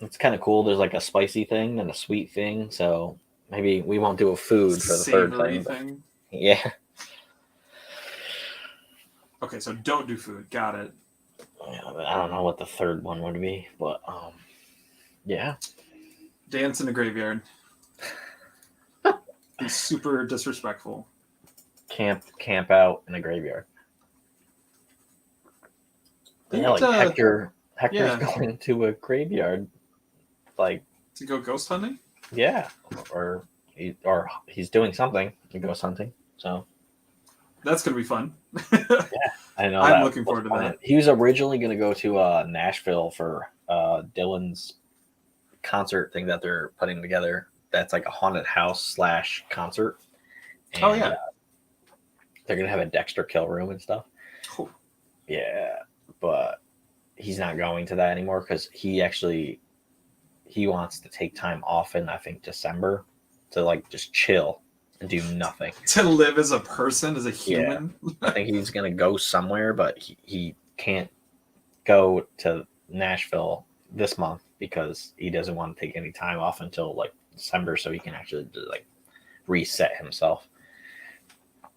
it's kind of cool. There's like a spicy thing and a sweet thing, so maybe we won't do a food for the third thing. Yeah. Okay, so don't do food. Got it. Yeah, I don't know what the third one would be, but yeah. Dance in a graveyard. Be super disrespectful. Camp out in a graveyard. Yeah, like Hector's going to a graveyard, like to go ghost hunting. Yeah, or he's doing something. Ghost hunting. So that's gonna be fun. Yeah, I know. I'm looking forward to that. He was originally going to go to Nashville for Dylan's concert thing that they're putting together. That's like a haunted house / concert. And, oh yeah. They're going to have a Dexter kill room and stuff. Cool. Yeah, but he's not going to that anymore because he wants to take time off in, I think, December to like just chill and do nothing. To live as a person, as a human. I think he's gonna go somewhere, but he can't go to Nashville this month because he doesn't want to take any time off until like December, so he can actually like reset himself.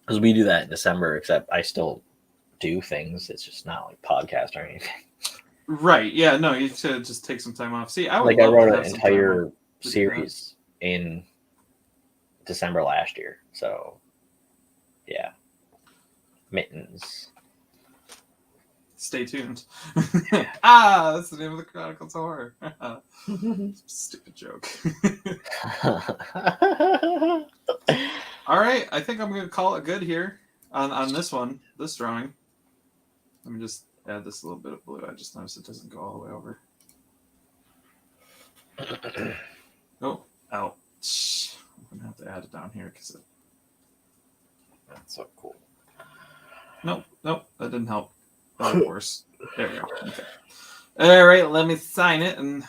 Because we do that in December, except I still do things. It's just not like podcast or anything. Right. Yeah. No, you should just take some time off. See, I would Like I love to wrote have an some time entire off to do that. series in December last year. So yeah. Mittens. Stay tuned. That's the name of the Chronicles of Horror. Stupid joke. All right, I think I'm going to call it good here on this one, this drawing. Let me just add this little bit of blue. I just noticed it doesn't go all the way over. Oh, ouch. I'm going to have to add it down here because That's so cool. Nope, that didn't help. Of course. There we go. Okay. All right, let me sign it and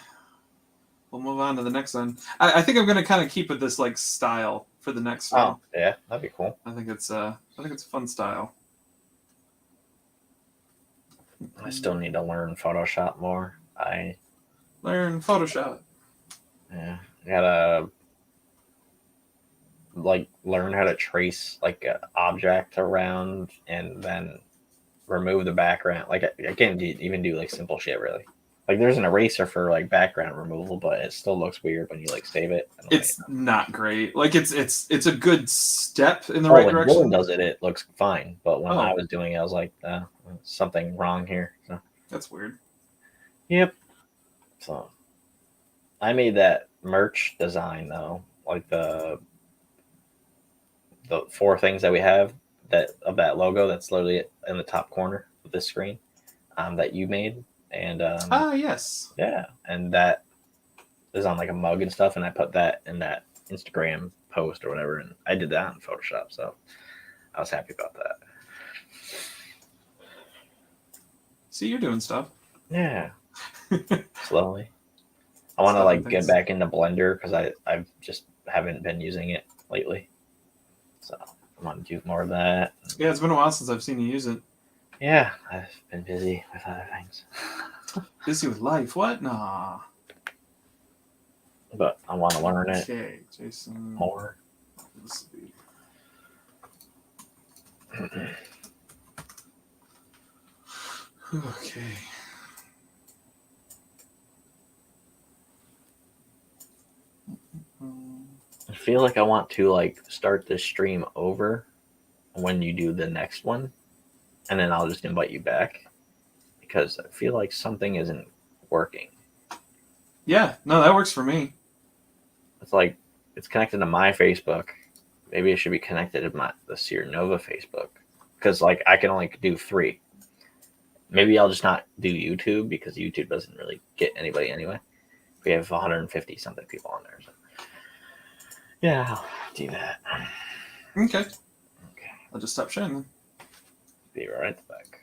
we'll move on to the next one. I think I'm going to kind of keep with this like style for the next one. Oh, yeah, that'd be cool. I think it's a fun style. I still need to learn Photoshop more. Learn Photoshop. I gotta like learn how to trace like an object around and then remove the background. Like I can't even do like simple shit really. Like there's an eraser for like background removal, but it still looks weird when you like save it. It's not great. Like it's a good step in the right right when direction. Dylan does it, it looks fine. But when I Oh. was doing it, I was like, something wrong here. So. That's weird. Yep. So I made that merch design though, like the 4 things that we have that of that logo. That's literally in the top corner of this screen that you made. And yes. yeah, and that is on like a mug and stuff, and I put that in that Instagram post or whatever, and I did that in Photoshop, so I was happy about that. See, you're doing stuff. Yeah, slowly. I want to like get back into Blender because I've just haven't been using it lately, so I want to do more of that. Yeah, it's been a while since I've seen you use it. Yeah, I've been busy with other things. Busy with life? What? Nah. But I want to learn it Okay, Jason. more. This will be... Okay. I feel like I want to like start this stream over when you do the next one, and then I'll just invite you back because I feel like something isn't working. Yeah, no, that works for me. It's like it's connected to my Facebook. Maybe it should be connected to the Sierra Nova Facebook because like I can only do 3. Maybe I'll just not do YouTube because YouTube doesn't really get anybody anyway. We have 150 something people on there. So. Yeah, I'll do that. Okay. Okay. I'll just stop sharing then. Be right back.